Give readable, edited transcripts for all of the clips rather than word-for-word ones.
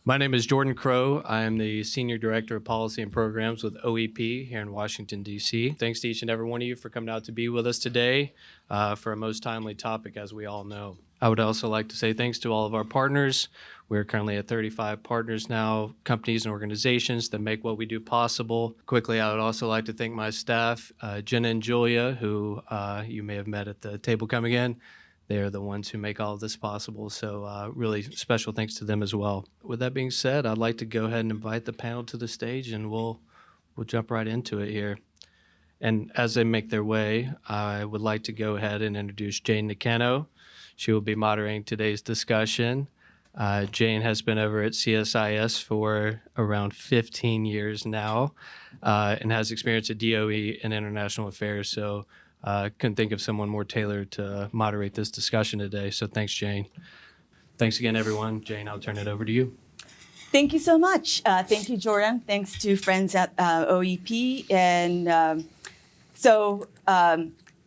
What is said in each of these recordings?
My name is Jordan Crow. I am the Senior Director of Policy and Programs with OEP here in Washington, D.C. Thanks to each and every one of you for coming out to be with us today for a most timely topic, as we all know. I would also like to say thanks to all of our partners. We're currently at 35 partners now, companies and organizations that make what we do possible. Quickly, I would also like to thank my staff, Jenna and Julia, who you may have met at the table coming in. They're the ones who make all of this possible, so really special thanks to them as well. With that being said, I'd like to go ahead and invite the panel to the stage, and we'll jump right into it here. And as they make their way, I would like to go ahead and introduce Jane Nakano. She will be moderating today's discussion. Jane has been over at CSIS for around 15 years now and has experience at DOE and international affairs, so couldn't think of someone more tailored to moderate this discussion today. So thanks, Jane. Thanks again, everyone. Jane, I'll turn it over to you. Thank you so much. Thank you, Jordan. Thanks to friends at OEP. And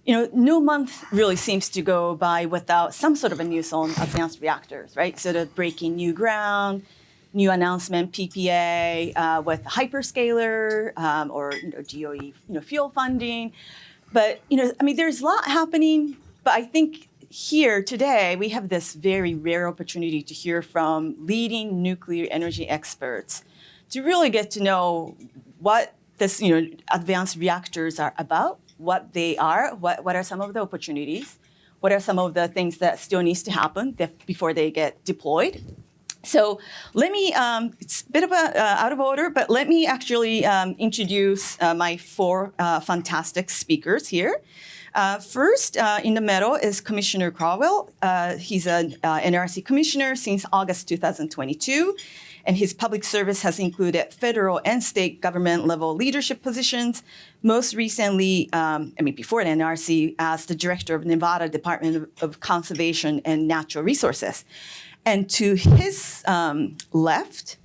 no month really seems to go by without some sort of a news on advanced reactors, right? Sort of breaking new ground, new announcement, PPA with hyperscaler or DOE fuel funding. But, there's a lot happening, but I think here today, we have this very rare opportunity to hear from leading nuclear energy experts to really get to know what this, advanced reactors are about, what they are, what are some of the opportunities, what are some of the things that still needs to happen before they get deployed. So let me, it's a bit of out of order, but let me actually introduce my four fantastic speakers here. First, in the middle is Commissioner Crowell. He's an NRC commissioner since August 2022, and his public service has included federal and state government level leadership positions. Most recently, before the NRC, as the director of Nevada Department of Conservation and Natural Resources. And to his left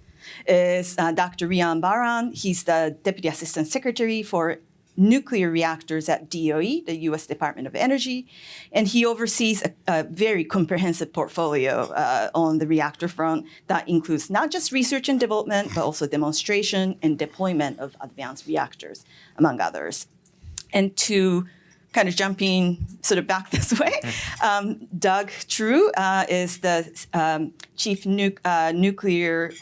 is Dr. Rian Bahran. He's the Deputy Assistant Secretary for Nuclear Reactors at DOE, the U.S. Department of Energy. And he oversees a very comprehensive portfolio on the reactor front that includes not just research and development, but also demonstration and deployment of advanced reactors, among others. And to kind of jumping sort of back this way, Doug True is the Chief Nuclear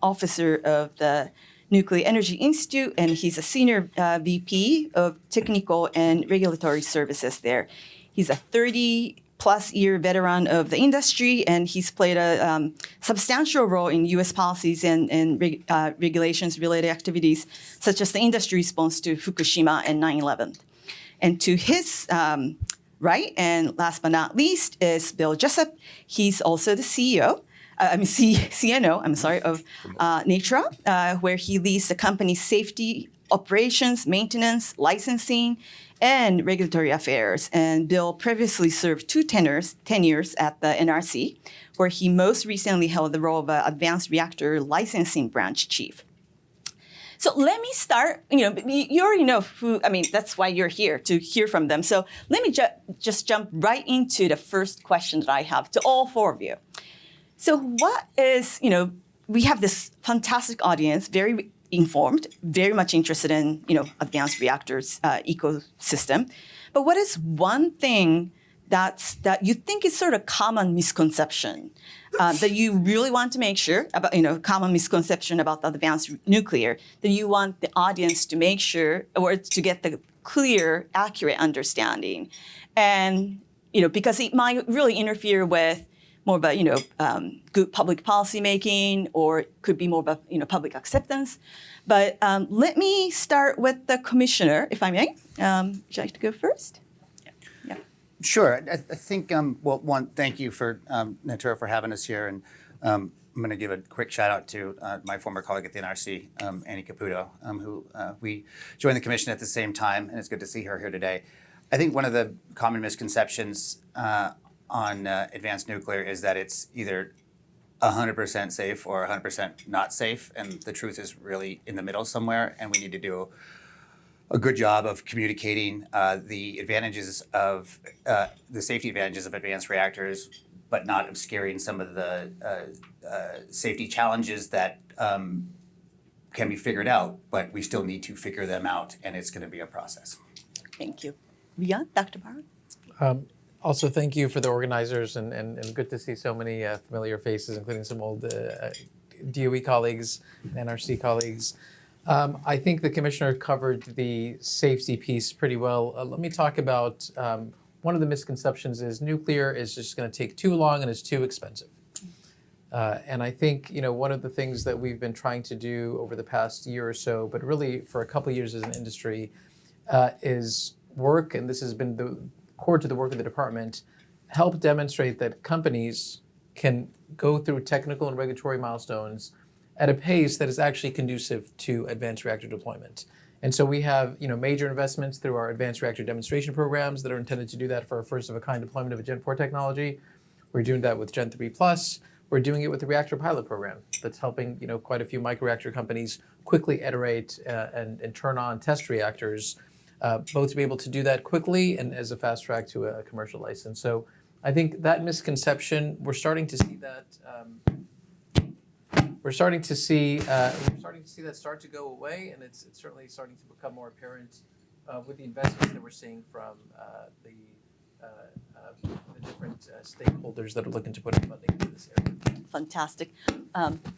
Officer of the Nuclear Energy Institute, and he's a Senior VP of Technical and Regulatory Services there. He's a 30-plus year veteran of the industry, and he's played a substantial role in U.S. policies and regulations-related activities, such as the industry response to Fukushima and 9/11. And to his right, and last but not least, is Bill Jessup. He's also the CNO, of Natura, where he leads the company's safety, operations, maintenance, licensing, and regulatory affairs. And Bill previously served two tenures at the NRC, where he most recently held the role of Advanced Reactor Licensing Branch Chief. So let me start, you already know who, that's why you're here, to hear from them. So let me just jump right into the first question that I have to all four of you. So what is, we have this fantastic audience, very informed, very much interested in, advanced reactors ecosystem. But what is one thing that you think is sort of common misconception that you really want to make sure about, common misconception about the advanced nuclear, that you want the audience to make sure, or to get the clear, accurate understanding. And, because it might really interfere with more about, good public policy making, or it could be more about, public acceptance. But let me start with the commissioner, if I may. Would you like to go first? Yeah. Sure. I think, one, thank you for Natura for having us here. And I'm going to give a quick shout out to my former colleague at the NRC, Annie Caputo, who we joined the commission at the same time, and it's good to see her here today. I think one of the common misconceptions on advanced nuclear is that it's either 100% safe or 100% not safe, and the truth is really in the middle somewhere, and we need to do a good job of communicating the advantages of the safety advantages of advanced reactors, but not obscuring some of the safety challenges that can be figured out, but we still need to figure them out, and it's going to be a process. Thank you. Rian, Dr. Bahran? Also, thank you for the organizers, and good to see so many familiar faces, including some old DOE colleagues and NRC colleagues. I think the commissioner covered the safety piece pretty well. Let me talk about one of the misconceptions is nuclear is just going to take too long and is too expensive. And I think one of the things that we've been trying to do over the past year or so, but really for a couple of years as an industry, is work, and this has been the core to the work of the department, help demonstrate that companies can go through technical and regulatory milestones at a pace that is actually conducive to advanced reactor deployment. And so we have major investments through our advanced reactor demonstration programs that are intended to do that for our first of a kind deployment of a Gen 4 technology. We're doing that with Gen 3+. We're doing it with the Reactor Pilot Program that's helping quite a few microreactor companies quickly iterate and turn on test reactors, both to be able to do that quickly and as a fast track to a commercial license. So I think that misconception, we're starting to see that start to go away, and it's certainly starting to become more apparent with the investments that we're seeing from the different stakeholders that are looking to put in funding into this area. Fantastic.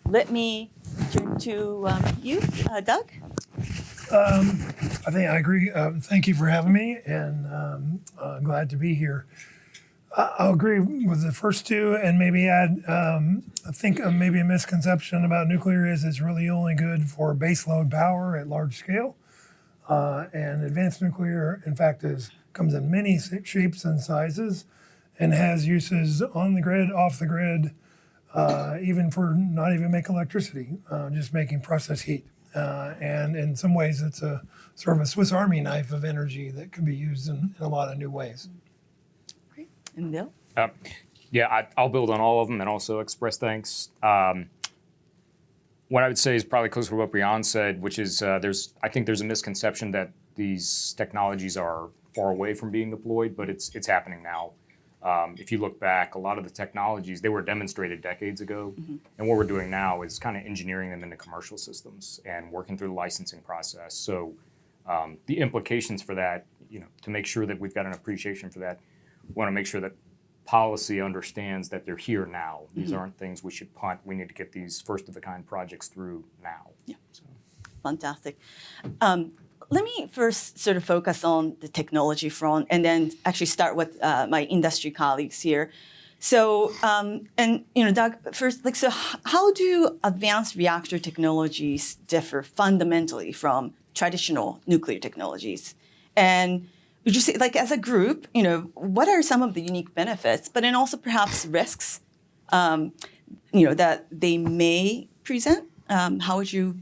Let me turn to you, Doug. I think I agree. Thank you for having me, and glad to be here. I'll agree with the first two, and maybe add. I think maybe a misconception about nuclear is it's really only good for baseload power at large scale, and advanced nuclear, in fact, comes in many shapes and sizes, and has uses on the grid, off the grid, even for not even making electricity, just making process heat. And in some ways, it's a sort of a Swiss Army knife of energy that can be used in a lot of new ways. Great. And Bill? Yeah, I'll build on all of them and also express thanks. What I would say is probably close to what Rian said, which is I think there's a misconception that these technologies are far away from being deployed, but it's happening now. If you look back, a lot of the technologies, they were demonstrated decades ago. Mm-hmm. And what we're doing now is kind of engineering them into commercial systems and working through the licensing process. So the implications for that, to make sure that we've got an appreciation for that, we want to make sure that policy understands that they're here now. These mm-hmm. aren't things we should punt. We need to get these first-of-a-kind projects through now. Yeah. So. Fantastic. Let me first sort of focus on the technology front and then actually start with my industry colleagues here. So, Doug, first, so how do advanced reactor technologies differ fundamentally from traditional nuclear technologies? And would you say, as a group, what are some of the unique benefits, but then also perhaps risks, that they may present? How would you,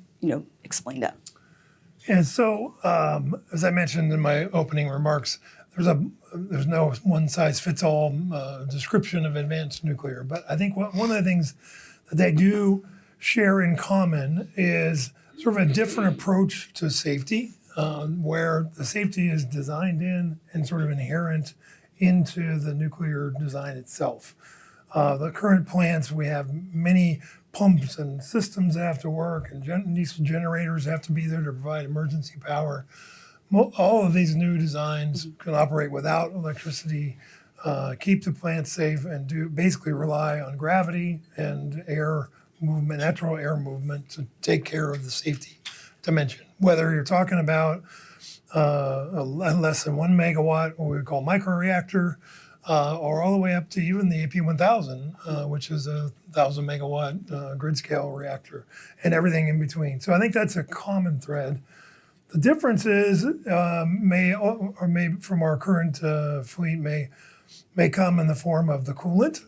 explain that? And so, as I mentioned in my opening remarks, there's no one-size-fits-all description of advanced nuclear. But I think one of the things that they do share in common is sort of a different approach to safety, where the safety is designed in and sort of inherent into the nuclear design itself. The current plants, we have many pumps and systems that have to work, and diesel generators have to be there to provide emergency power. All of these new designs can operate without electricity, keep the plant safe, and basically rely on gravity and air movement, natural air movement, to take care of the safety dimension. Whether you're talking about less than 1 megawatt, what we call microreactor, or all the way up to even the AP1000, which is a 1,000 megawatt grid scale reactor, and everything in between. So I think that's a common thread. The difference is may from our current fleet may come in the form of the coolant.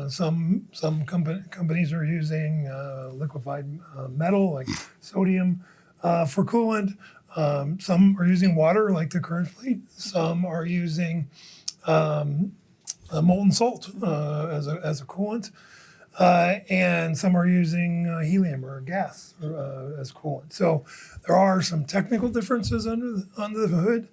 Some companies are using liquefied metal like sodium for coolant. Some are using water like the current fleet. Some are using molten salt as a coolant, and some are using helium or gas as coolant. So there are some technical differences under the hood,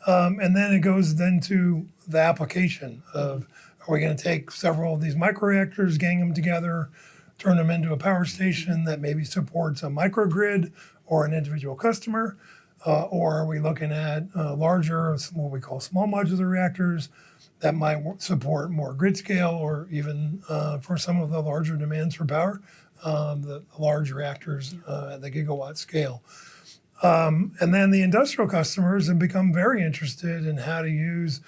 and then it goes to the application of Are we going to take several of these microreactors, gang them together, turn them into a power station that maybe supports a microgrid or an individual customer? Or are we looking at larger, what we call small modular reactors that might support more grid scale, or even for some of the larger demands for power, the large reactors at the gigawatt scale? And then the industrial customers have become very interested in how to use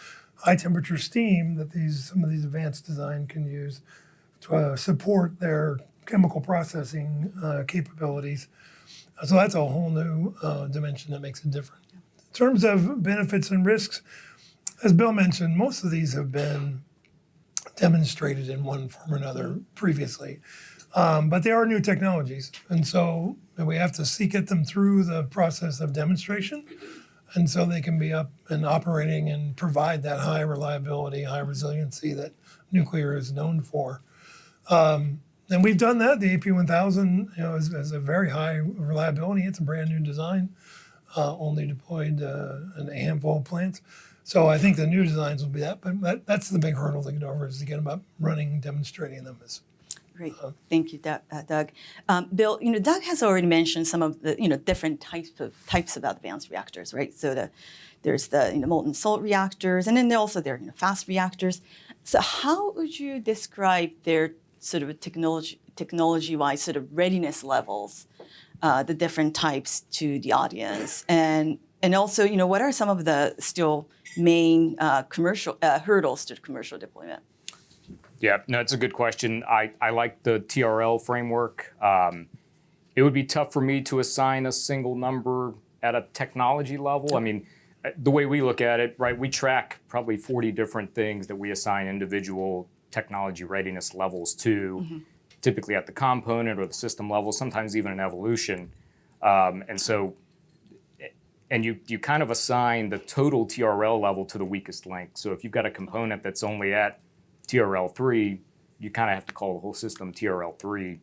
high temperature steam that some of these advanced design can use to support their chemical processing capabilities. So that's a whole new dimension that makes it different. In terms of benefits and risks, as Bill mentioned, most of these have been demonstrated in one form or another previously. But they are new technologies. And so we have to get them through the process of demonstration. And so they can be up and operating and provide that high reliability, high resiliency that nuclear is known for. And we've done that. The AP1000 is a very high reliability. It's a brand new design, only deployed in a handful of plants. So I think the new designs will be that. But that's the big hurdle to get over, is to get them up running, demonstrating them. Great, thank you, Doug. Bill, Doug has already mentioned some of the different types of advanced reactors, right? So there's the molten salt reactors, and then also there are fast reactors. So how would you describe their sort of technology-wise sort of readiness levels, the different types to the audience, and also what are some of the still main commercial hurdles to commercial deployment? Yeah, no, it's a good question. I like the TRL framework. It would be tough for me to assign a single number at a technology level. I mean, the way we look at it, right, we track probably 40 different things that we assign individual technology readiness levels to, typically at the component or the system level, sometimes even an evolution. And you kind of assign the total TRL level to the weakest link. So if you've got a component that's only at TRL 3, you kind of have to call the whole system TRL 3.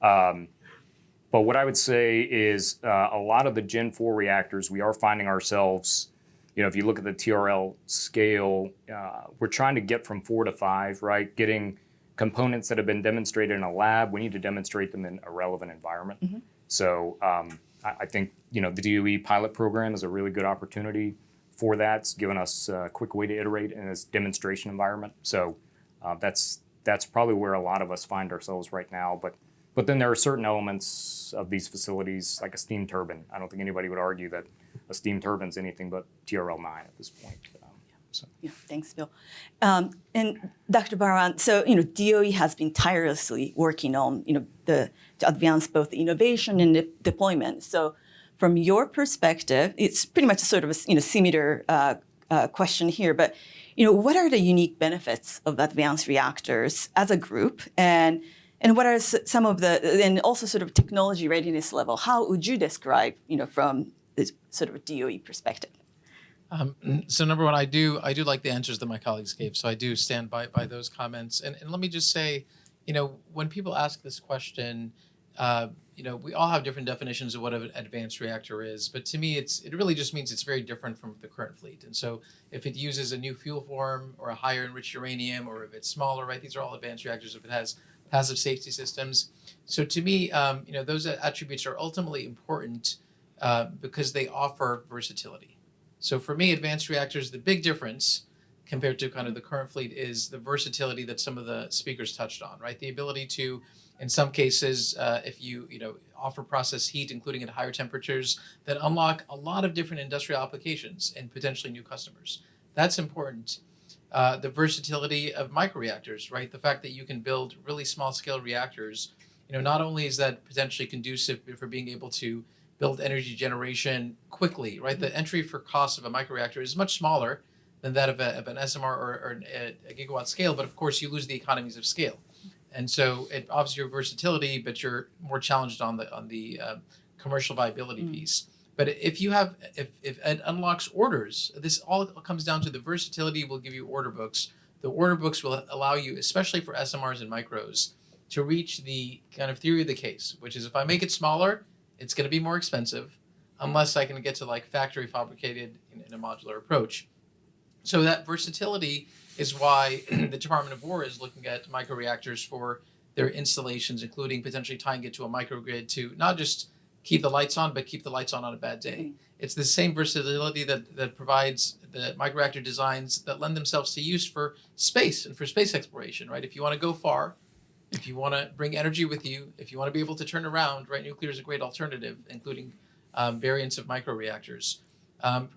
But what I would say is a lot of the Gen 4 reactors, we are finding ourselves, if you look at the TRL scale, we're trying to get from 4 to 5, right? Getting components that have been demonstrated in a lab, we need to demonstrate them in a relevant environment. So I think, the DOE pilot program is a really good opportunity for that. It's given us a quick way to iterate in this demonstration environment. So that's probably where a lot of us find ourselves right now. But then there are certain elements of these facilities, like a steam turbine. I don't think anybody would argue that a steam turbine is anything but TRL 9 at this point. Yeah, thanks, Bill. And Dr. Bahran, so DOE has been tirelessly working on to advance both the innovation and the deployment. So from your perspective, it's pretty much sort of a similar question here, but what are the unique benefits of advanced reactors as a group, and what are some of and also sort of technology readiness level? How would you describe, from this sort of a DOE perspective? So number one, I do like the answers that my colleagues gave. So I do stand by those comments. And let me just say, when people ask this question, we all have different definitions of what an advanced reactor is. But to me, it really just means it's very different from the current fleet. And so if it uses a new fuel form or a higher enriched uranium, or if it's smaller, right, these are all advanced reactors. If it has passive safety systems. So to me, those attributes are ultimately important because they offer versatility. So for me, advanced reactors, the big difference compared to kind of the current fleet is the versatility that some of the speakers touched on, right? The ability to, in some cases, if you offer process heat, including at higher temperatures, that unlock a lot of different industrial applications and potentially new customers. That's important. The versatility of microreactors, right? The fact that you can build really small scale reactors, not only is that potentially conducive for being able to build energy generation quickly, right? The entry for cost of a microreactor is much smaller than that of an SMR or a gigawatt scale, but of course you lose the economies of scale. And so it offers your versatility, but you're more challenged on the commercial viability piece. But if it unlocks orders, this all comes down to the versatility will give you order books. The order books will allow you, especially for SMRs and micros, to reach the kind of theory of the case, which is if I make it smaller, it's going to be more expensive unless I can get to like factory fabricated in a modular approach. So that versatility is why the Department of War is looking at microreactors for their installations, including potentially tying it to a microgrid to not just keep the lights on, but keep the lights on a bad day. It's the same versatility that provides the microreactor designs that lend themselves to use for space and for space exploration, right? If you want to go far, if you want to bring energy with you, if you want to be able to turn around, right, nuclear is a great alternative, including variants of microreactors.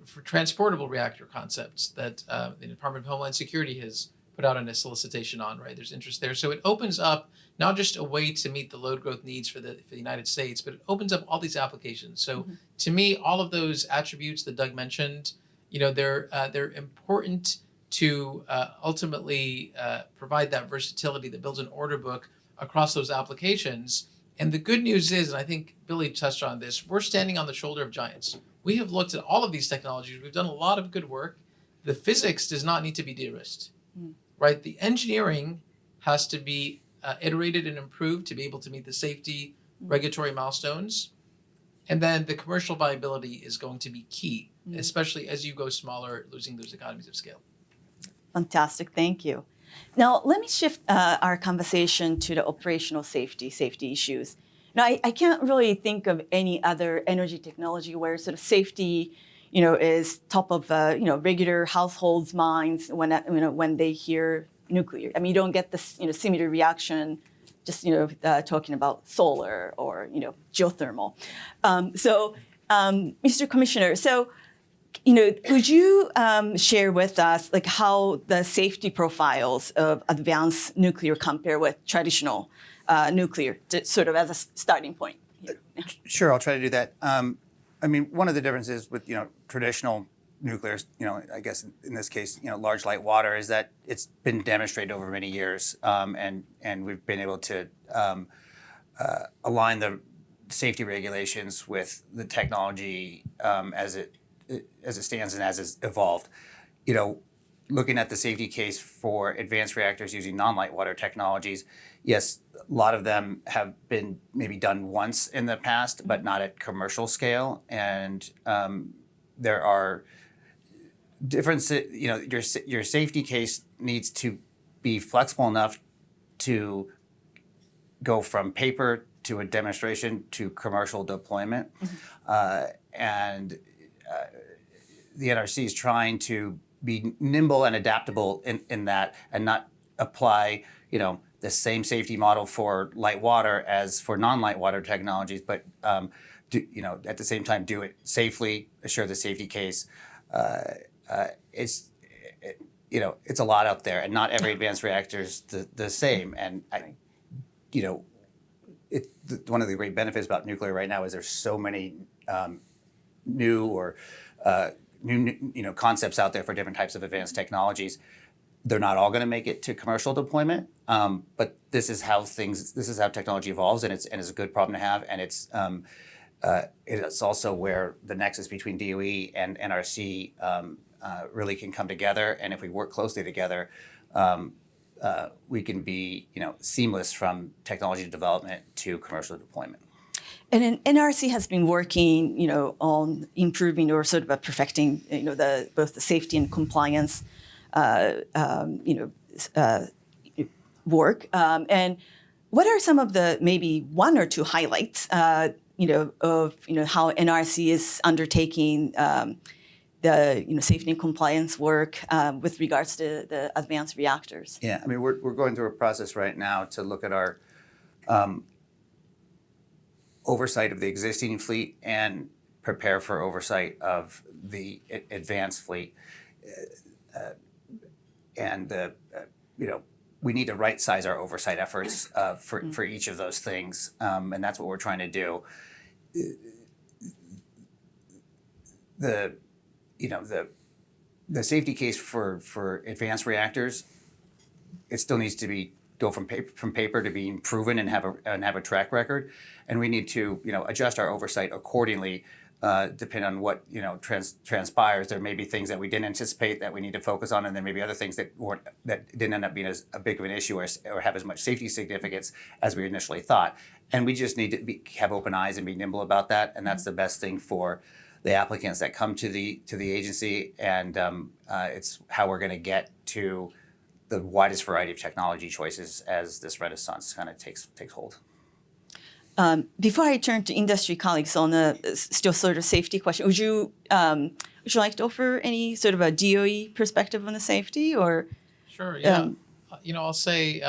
For transportable reactor concepts that the Department of Homeland Security has put out a solicitation on, right? There's interest there. So it opens up not just a way to meet the load growth needs for the United States, but it opens up all these applications. So to me, all of those attributes that Doug mentioned, they're important to ultimately provide that versatility that builds an order book across those applications. And the good news is, and I think Billy touched on this, we're standing on the shoulder of giants. We have looked at all of these technologies. We've done a lot of good work. The physics does not need to be de-risked, right? The engineering has to be iterated and improved to be able to meet the safety regulatory milestones. And then the commercial viability is going to be key, especially as you go smaller, losing those economies of scale. Fantastic, thank you. Now, let me shift our conversation to the operational safety issues. Now, I can't really think of any other energy technology where sort of safety, is top of regular households' minds when they hear nuclear. I mean, you don't get this similar reaction just talking about solar or geothermal. Mr. Commissioner, could you share with us how the safety profiles of advanced nuclear compare with traditional nuclear, sort of as a starting point? Sure, I'll try to do that. I mean, one of the differences with traditional nuclear, I guess in this case, large light water, is that it's been demonstrated over many years, and we've been able to align the safety regulations with the technology as it stands and as it's evolved. Looking at the safety case for advanced reactors using non-light water technologies, yes, a lot of them have been maybe done once in the past, but not at commercial scale. And there are differences. Your safety case needs to be flexible enough to go from paper to a demonstration to commercial deployment, and the NRC is trying to be nimble and adaptable in that, and not apply the same safety model for light water as for non-light water technologies, but at the same time do it safely, assure the safety case. It's a lot out there, and not every advanced reactor is the same. And one of the great benefits about nuclear right now is there's so many new concepts out there for different types of advanced technologies. They're not all going to make it to commercial deployment, but this is how technology evolves, and it's a good problem to have. And it's also where the nexus between DOE and NRC really can come together. And if we work closely together, we can be seamless from technology development to commercial deployment. And then NRC has been working, on improving or sort of perfecting, both the safety and compliance, work. And what are some of the maybe one or two highlights, of how NRC is undertaking the safety and compliance work with regards to the advanced reactors? Yeah, I mean, we're going through a process right now to look at our oversight of the existing fleet and prepare for oversight of the advanced fleet. We need to right size our oversight efforts for each of those things, and that's what we're trying to do. The safety case for advanced reactors, it still needs to go from paper to being proven and have a track record, and we need to adjust our oversight accordingly, depending on what transpires. There may be things that we didn't anticipate that we need to focus on, and there may be other things that didn't end up being as big of an issue or have as much safety significance as we initially thought. And we just need to have open eyes and be nimble about that, and that's the best thing for the applicants that come to the agency, and it's how we're going to get to the widest variety of technology choices as this renaissance kind of takes hold. Before I turn to industry colleagues on a still sort of safety question, would you like to offer any sort of a DOE perspective on the safety, or? Sure. Yeah. I'll say,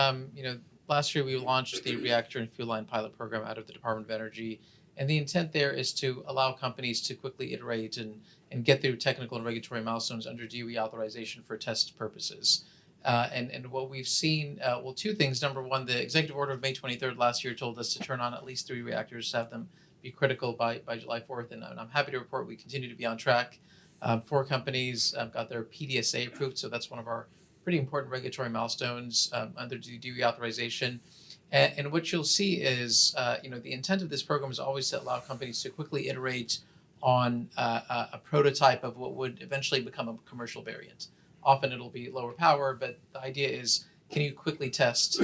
last year we launched the Reactor and Fuel Line Pilot Program out of the Department of Energy, and the intent there is to allow companies to quickly iterate and get through technical and regulatory milestones under DOE authorization for test purposes. And what we've seen, two things. Number one, the executive order of May 23rd last year told us to turn on at least 3 reactors to have them be critical by July 4th. And I'm happy to report we continue to be on track. 4 companies got their PDSA approved, so that's one of our pretty important regulatory milestones under DOE authorization. And what you'll see is, the intent of this program is always to allow companies to quickly iterate on a prototype of what would eventually become a commercial variant. Often it'll be lower power, but the idea is, can you quickly test?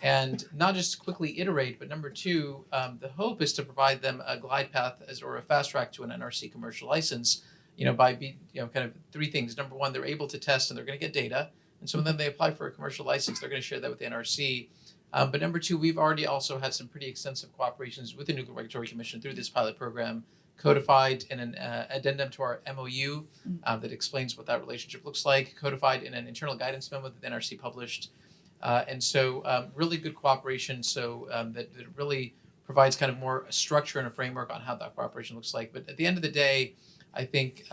And not just quickly iterate, but number 2, the hope is to provide them a glide path or a fast track to an NRC commercial license, by kind of 3 things. Number 1, they're able to test and they're going to get data. And so then they apply for a commercial license, they're going to share that with the NRC. But number 2, we've already also had some pretty extensive cooperations with the Nuclear Regulatory Commission through this pilot program, codified in an addendum to our MOU that explains what that relationship looks like, codified in an internal guidance memo that the NRC published. And so really good cooperation, so that really provides kind of more structure and a framework on how that cooperation looks like. But at the end of the day, I think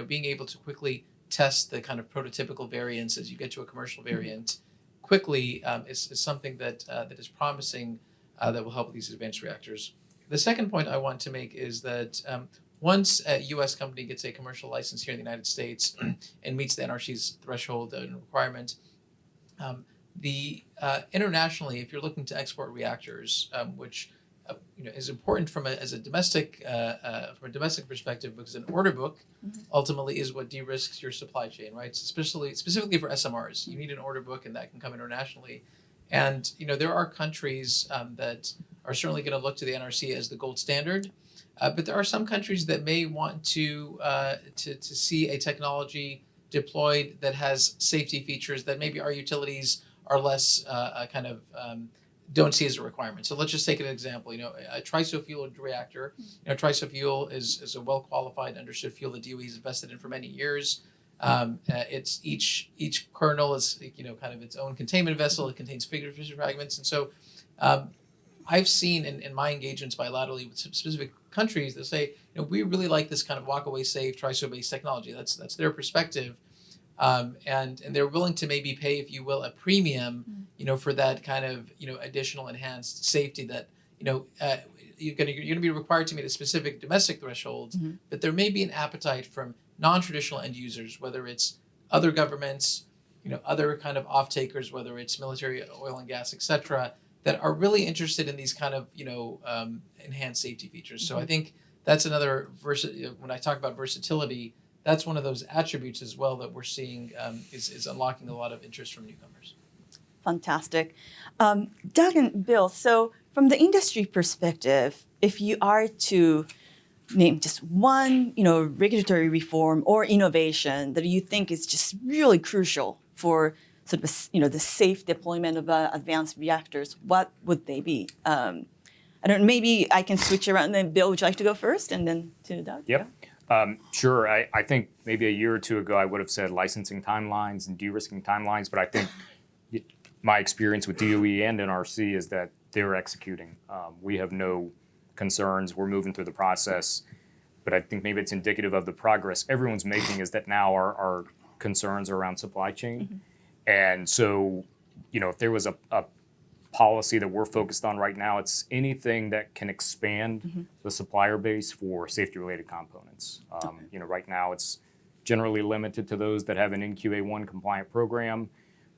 being able to quickly test the kind of prototypical variants as you get to a commercial variant quickly is something that is promising that will help with these advanced reactors. The second point I want to make is that once a U.S. company gets a commercial license here in the United States and meets the NRC's threshold and requirement, internationally, if you're looking to export reactors, which is important from a domestic perspective, because an order book ultimately is what de-risks your supply chain, right? Specifically for SMRs, you need an order book, and that can come internationally. And there are countries that are certainly going to look to the NRC as the gold standard, but there are some countries that may want to see a technology deployed that has safety features that maybe our utilities are less don't see as a requirement. So let's just take an example. A TRISO-fueled reactor. TRISO-fuel is a well-qualified, understood fuel that DOE has invested in for many years. It's each kernel is kind of its own containment vessel. It contains fission fragments, and so I've seen in my engagements bilaterally with some specific countries that say, we really like this kind of walk-away safe TRISO-based technology. That's their perspective. And they're willing to maybe pay, if you will, a premium, for that kind of, additional enhanced safety that, you're going to be required to meet a specific domestic threshold, but there may be an appetite from non-traditional end users, whether it's other governments, other kind of off-takers, whether it's military, oil and gas, et cetera, that are really interested in these kind of, enhanced safety features. So I think that's another, when I talk about versatility, that's one of those attributes as well that we're seeing is unlocking a lot of interest from newcomers. Fantastic. Doug and Bill, so from the industry perspective, if you are to name just one, regulatory reform or innovation that you think is just really crucial for sort of, the safe deployment of advanced reactors, what would they be? I don't know, maybe I can switch around. And then Bill, would you like to go first, and then to Doug? Yep. Sure. I think maybe a year or 2 ago, I would have said licensing timelines and de-risking timelines, but I think my experience with DOE and NRC is that they're executing. We have no concerns. We're moving through the process, but I think maybe it's indicative of the progress everyone's making is that now our concerns are around supply chain. And so, if there was a policy that we're focused on right now, it's anything that can expand the supplier base for safety-related components. Right now it's generally limited to those that have an NQA1 compliant program,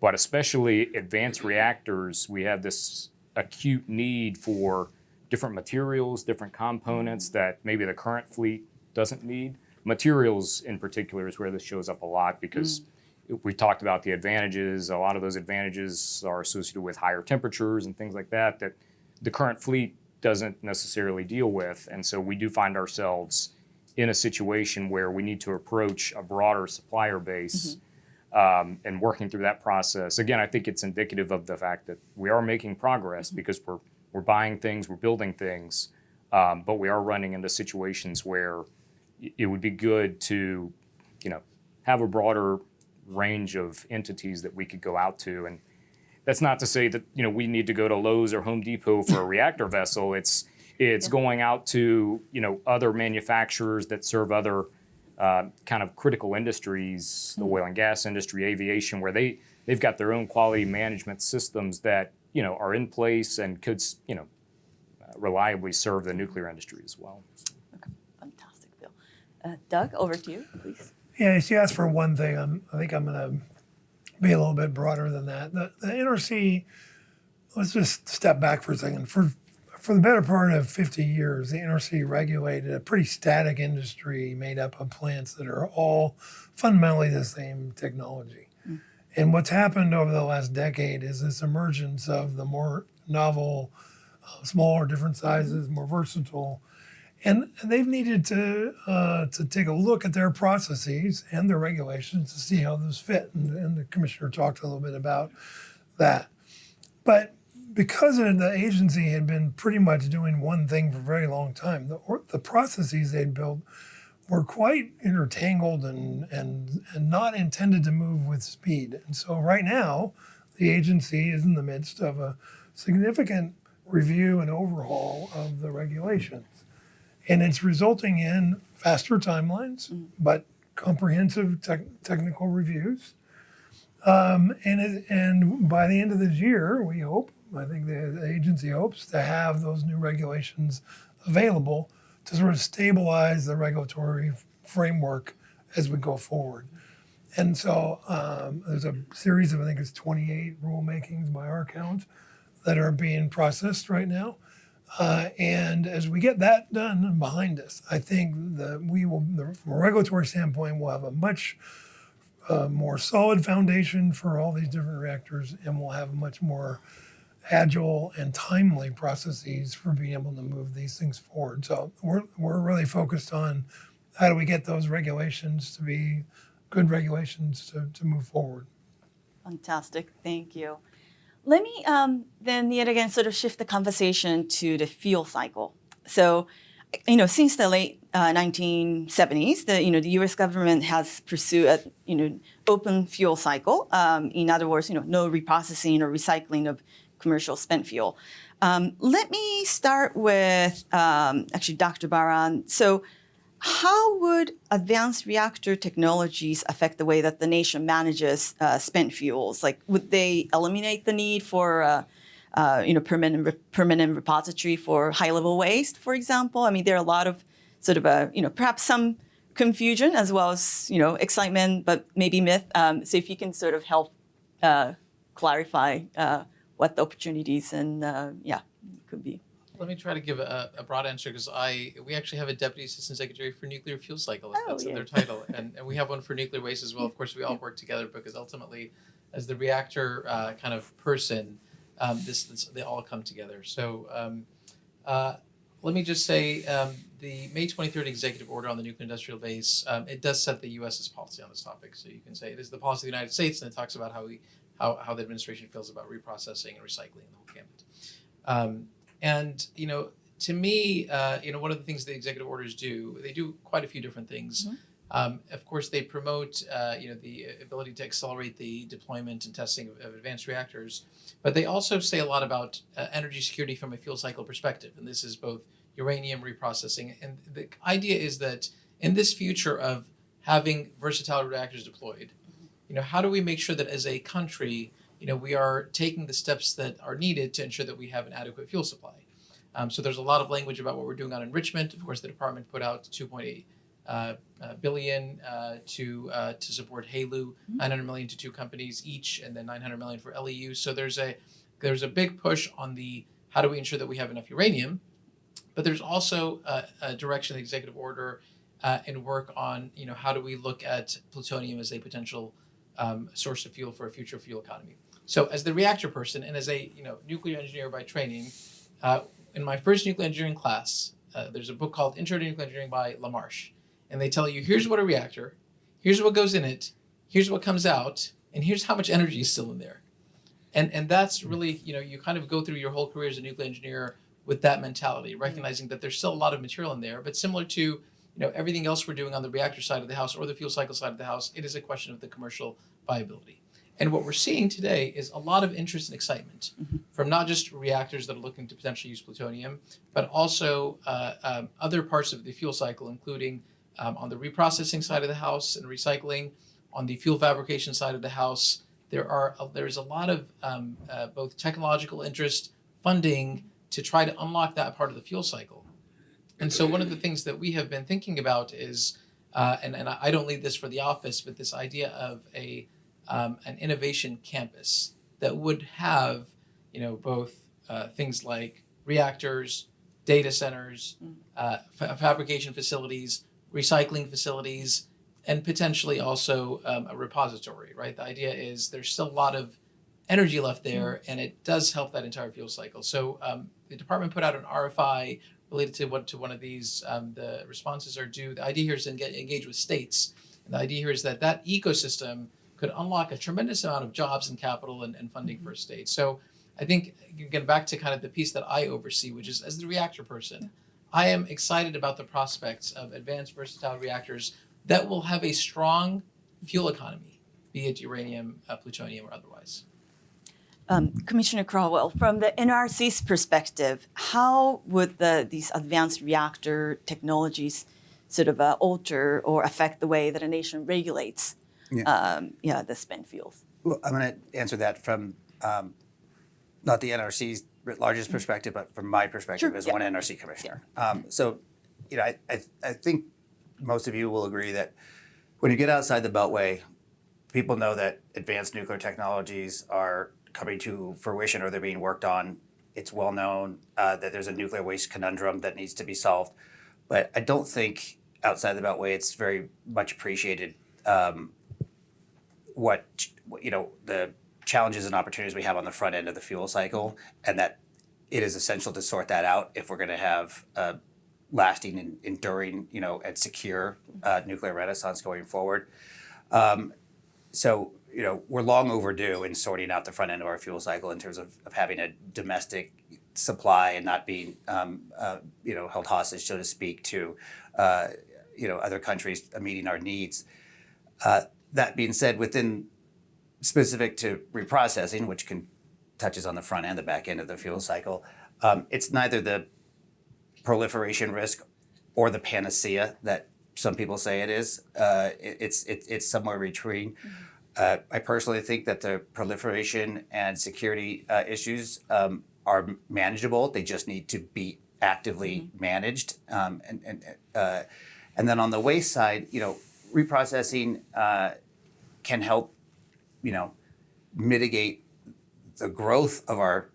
but especially advanced reactors, we have this acute need for different materials, different components that maybe the current fleet doesn't need. Materials in particular is where this shows up a lot because we talked about the advantages. A lot of those advantages are associated with higher temperatures and things like that the current fleet doesn't necessarily deal with. And so we do find ourselves in a situation where we need to approach a broader supplier base and working through that process. Again, I think it's indicative of the fact that we are making progress because we're buying things, we're building things, but we are running into situations where it would be good to, have a broader range of entities that we could go out to. And that's not to say that, we need to go to Lowe's or Home Depot for a reactor vessel. It's going out to, other manufacturers that serve other kind of critical industries, the oil and gas industry, aviation, where they've got their own quality management systems that, are in place and could, reliably serve the nuclear industry as well. Okay. Fantastic, Bill. Doug, over to you, please. Yeah, she asked for one thing. I think I'm going to be a little bit broader than that. The NRC, let's just step back for a second. For the better part of 50 years, the NRC regulated a pretty static industry made up of plants that are all fundamentally the same technology. And what's happened over the last decade is this emergence of the more novel, smaller, different sizes, more versatile. And they've needed to take a look at their processes and their regulations to see how those fit. And the commissioner talked a little bit about that. But because the agency had been pretty much doing one thing for a very long time, the processes they'd built were quite intertangled and not intended to move with speed. And so right now, the agency is in the midst of a significant review and overhaul of the regulations. And it's resulting in faster timelines, but comprehensive technical reviews. And by the end of this year, we hope, I think the agency hopes to have those new regulations available to sort of stabilize the regulatory framework as we go forward. And so there's a series of, I think it's 28 rulemakings by our count that are being processed right now. And as we get that done and behind us, I think that from a regulatory standpoint, we'll have a much more solid foundation for all these different reactors, and we'll have much more agile and timely processes for being able to move these things forward. So we're really focused on how do we get those regulations to be good regulations to move forward. Fantastic, thank you. Let me then yet again sort of shift the conversation to the fuel cycle. So, since the late 1970s, the U.S. government has pursued a open fuel cycle. In other words, no reprocessing or recycling of commercial spent fuel. Let me start with actually Dr. Bahran. So, how would advanced reactor technologies affect the way that the nation manages spent fuels? Like, would they eliminate the need for permanent repository for high-level waste, for example? I mean, there are a lot of sort of perhaps some confusion as well as excitement, but maybe myth. So if you can sort of help clarify what the opportunities and could be. Let me try to give a broad answer because we actually have a deputy assistant secretary for nuclear fuel cycle. That's in their title, and we have one for nuclear waste as well. Of course, we all work together because ultimately, as the reactor kind of person, they all come together. So let me just say the May 23rd executive order on the nuclear industrial base, it does set the U.S.'s policy on this topic. So you can say it is the policy of the United States, and it talks about how the administration feels about reprocessing and recycling and the whole gamut. And to me, one of the things the executive orders do, they do quite a few different things. Of course, they promote the ability to accelerate the deployment and testing of advanced reactors, but they also say a lot about energy security from a fuel cycle perspective, and this is both uranium reprocessing. And the idea is that in this future of having versatile reactors deployed, how do we make sure that as a country, we are taking the steps that are needed to ensure that we have an adequate fuel supply. So there's a lot of language about what we're doing on enrichment. Of course, the department put out $2.8 billion to support HALEU, $900 million to two companies each, and then $900 million for LEU. So there's a big push on the how do we ensure that we have enough uranium, but there's also a direction of the executive order and work on how do we look at plutonium as a potential source of fuel for a future fuel economy. So as the reactor person and as a nuclear engineer by training, in my first nuclear engineering class, there's a book called Intro to Nuclear Engineering by LaMarche. and they tell you, here's what a reactor, here's what goes in it, here's what comes out, and here's how much energy is still in there. And that's really, you kind of go through your whole career as a nuclear engineer with that mentality, recognizing that there's still a lot of material in there, but similar to everything else we're doing on the reactor side of the house or the fuel cycle side of the house, it is a question of the commercial viability. And what we're seeing today is a lot of interest and excitement from not just reactors that are looking to potentially use plutonium, but also other parts of the fuel cycle, including on the reprocessing side of the house and recycling, on the fuel fabrication side of the house. There's a lot of both technological interest, funding to try to unlock that part of the fuel cycle. And so one of the things that we have been thinking about is, and I don't lead this for the office, but this idea of an innovation campus that would have, both things like reactors, data centers, fabrication facilities, recycling facilities, and potentially also a repository, right? The idea is there's still a lot of energy left there, and it does help that entire fuel cycle. So the department put out an RFI related to one of these. The responses are due. The idea here is to engage with states. And the idea here is that ecosystem could unlock a tremendous amount of jobs and capital and funding for a state. So I think, again, back to kind of the piece that I oversee, which is as the reactor person, I am excited about the prospects of advanced versatile reactors that will have a strong fuel economy, be it uranium, plutonium, or otherwise. Commissioner Crowell, from the NRC's perspective, how would these advanced reactor technologies sort of alter or affect the way that a nation regulates the spent fuels? Well, I'm going to answer that from not the NRC's largest perspective, but from my perspective as one NRC commissioner. So, I think most of you will agree that when you get outside the Beltway, people know that advanced nuclear technologies are coming to fruition or they're being worked on. It's well known that there's a nuclear waste conundrum that needs to be solved. But I don't think outside the Beltway it's very much appreciated what the challenges and opportunities we have on the front end of the fuel cycle, and that it is essential to sort that out if we're going to have lasting and enduring, and secure nuclear renaissance going forward. So, we're long overdue in sorting out the front end of our fuel cycle in terms of having a domestic supply and not being, held hostage, so to speak, to, other countries meeting our needs. That being said, within specific to reprocessing, which touches on the front and the back end of the fuel cycle, it's neither the proliferation risk or the panacea that some people say it is. It's somewhere between. I personally think that the proliferation and security issues are manageable. They just need to be actively managed. And then on the waste side, reprocessing can help, mitigate the growth of our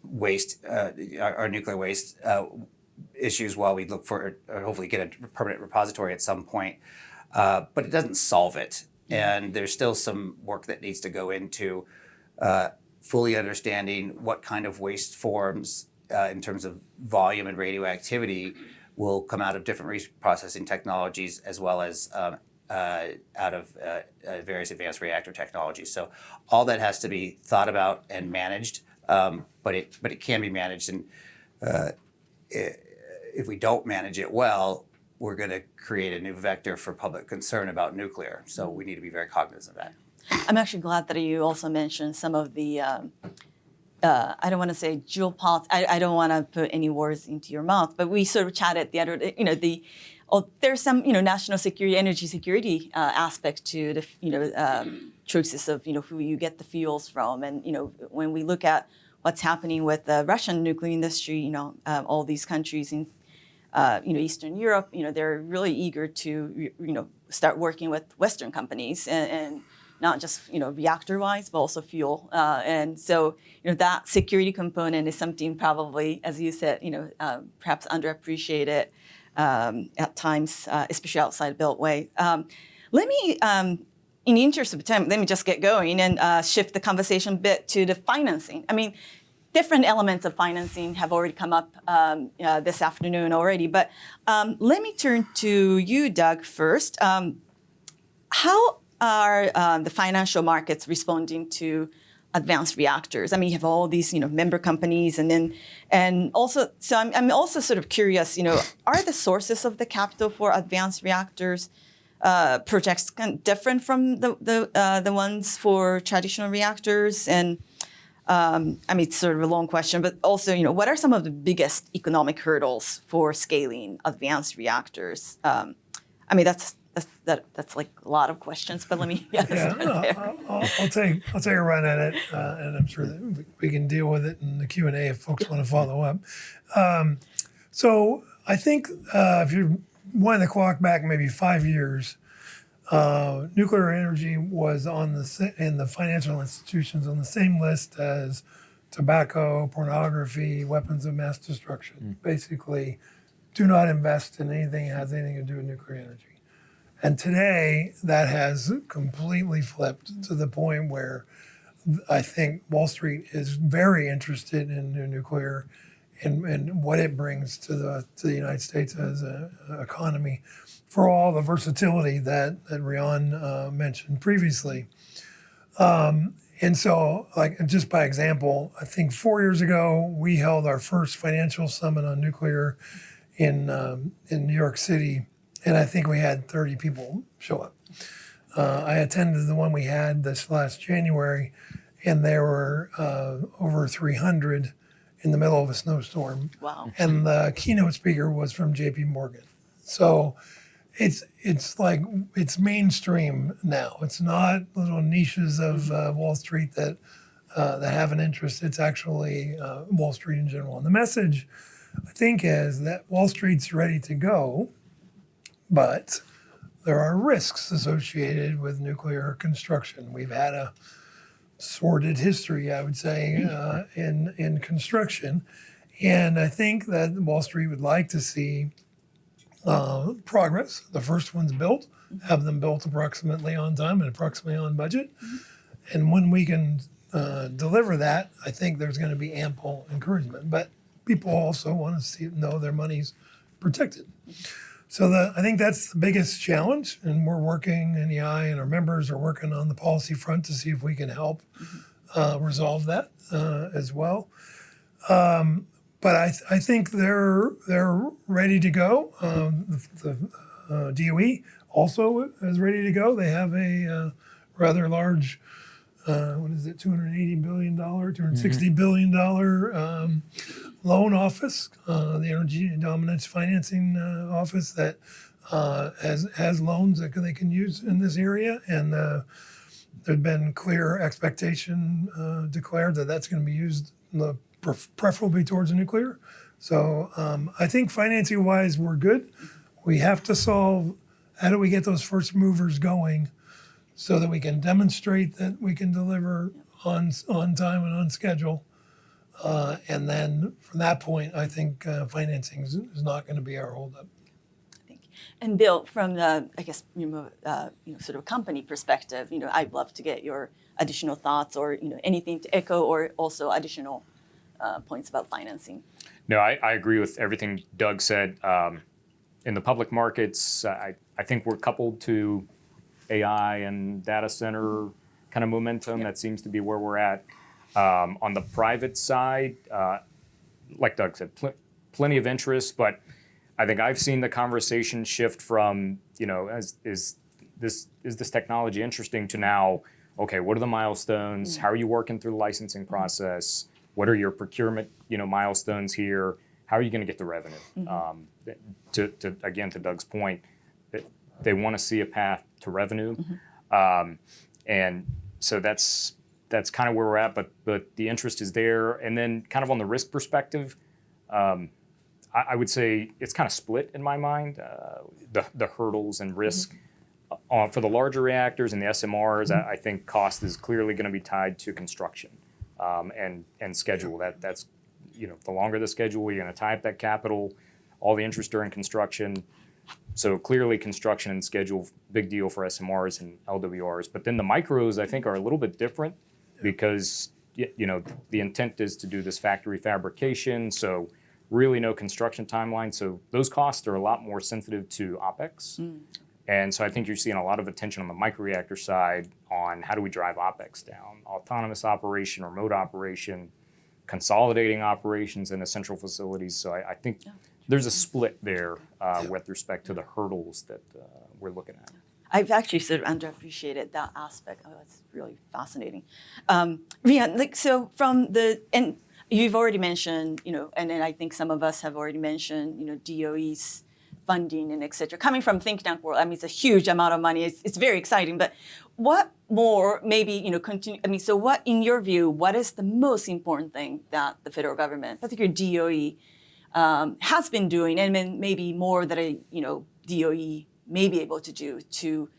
waste, our nuclear waste issues while we look for, or hopefully get a permanent repository at some point. But it doesn't solve it. And there's still some work that needs to go into fully understanding what kind of waste forms in terms of volume and radioactivity will come out of different reprocessing technologies, as well as out of various advanced reactor technologies. So all that has to be thought about and managed, but it can be managed. And if we don't manage it well, we're going to create a new vector for public concern about nuclear. So we need to be very cognizant of that. I'm actually glad that you also mentioned some of the, I don't want to say geopolitics, I don't want to put any words into your mouth, but we sort of chatted the other day, there's some, national security, energy security aspect to the, choices of, who you get the fuels from. And, when we look at what's happening with the Russian nuclear industry, all these countries in, Eastern Europe, they're really eager to, start working with Western companies and not just, reactor-wise, but also fuel. And so, that security component is something probably, as you said, perhaps underappreciated at times, especially outside Beltway. Let me, in the interest of time, let me just get going and shift the conversation a bit to the financing. I mean, different elements of financing have already come up this afternoon already. But let me turn to you, Doug, first. How are the financial markets responding to advanced reactors? I mean, you have all these, member companies, and also, so I'm also sort of curious, are the sources of the capital for advanced reactors projects kind of different from the ones for traditional reactors? And I mean, it's sort of a long question, but also, what are some of the biggest economic hurdles for scaling advanced reactors? I mean, that's like a lot of questions, but let me. I'll take a run at it, and I'm sure that we can deal with it in the Q&A if folks want to follow up. So I think if you wind the clock back maybe 5 years, nuclear energy was in the financial institutions on the same list as tobacco, pornography, weapons of mass destruction. Basically, do not invest in anything that has anything to do with nuclear energy. And today, that has completely flipped to the point where I think Wall Street is very interested in nuclear and what it brings to the United States as an economy for all the versatility that Rian mentioned previously. And so, like just by example, I think 4 years ago, we held our first financial summit on nuclear in New York City. And I think we had 30 people show up. I attended the one we had this last January, and there were over 300 in the middle of a snowstorm. Wow. And the keynote speaker was from JP Morgan. So it's like, it's mainstream now. It's not little niches of Wall Street that have an interest. It's actually Wall Street in general. And the message, I think, is that Wall Street's ready to go, but there are risks associated with nuclear construction. We've had a sordid history, I would say, in construction. And I think that Wall Street would like to see progress. The first one's built, have them built approximately on time and approximately on budget. And when we can deliver that, I think there's going to be ample encouragement. But people also want to know their money's protected. So I think that's the biggest challenge, and we're working, NEI and our members are working on the policy front to see if we can help resolve that as well. But I think they're ready to go. The DOE also is ready to go. They have a rather large, $280 billion, $260 billion loan office, the Energy Dominance Financing Office that has loans that they can use in this area. And there's been clear expectation declared that that's going to be used preferably towards nuclear. So I think financing-wise, we're good. We have to solve how do we get those first movers going so that we can demonstrate that we can deliver on time and on schedule. And then from that point, I think financing is not going to be our holdup. And Bill, from the, I guess, sort of company perspective, I'd love to get your additional thoughts or, anything to echo or also additional points about financing. No, I agree with everything Doug said. In the public markets, I think we're coupled to AI and data center kind of momentum. That seems to be where we're at. On the private side, like Doug said, plenty of interest, but I think I've seen the conversation shift from, is this technology interesting to now, okay, what are the milestones? How are you working through the licensing process? What are your procurement, milestones here? How are you going to get the revenue? Again, to Doug's point, they want to see a path to revenue, and so that's kind of where we're at. But the interest is there, and then kind of on the risk perspective, I would say it's kind of split in my mind. The hurdles and risk for the larger reactors and the SMRs, I think cost is clearly going to be tied to construction and schedule. That's the longer the schedule, you're going to tie up that capital, all the interest during construction. So clearly construction and schedule, big deal for SMRs and LWRs. But then the micros, I think, are a little bit different because the intent is to do this factory fabrication, so really no construction timeline. So those costs are a lot more sensitive to OpEx. And so I think you're seeing a lot of attention on the microreactor side on how do we drive OpEx down, autonomous operation, remote operation, consolidating operations in essential facilities. So I think there's a split there with respect to the hurdles that we're looking at. I've actually sort of underappreciated that aspect. Oh, that's really fascinating. Rian, like, so and you've already mentioned, and then I think some of us have already mentioned, DOE's funding and et cetera. Coming from think tank world, I mean, it's a huge amount of money. It's very exciting, but what more maybe, continue, I mean, so what, in your view, what is the most important thing that the federal government, particularly DOE, has been doing, and then maybe more that DOE may be able to do to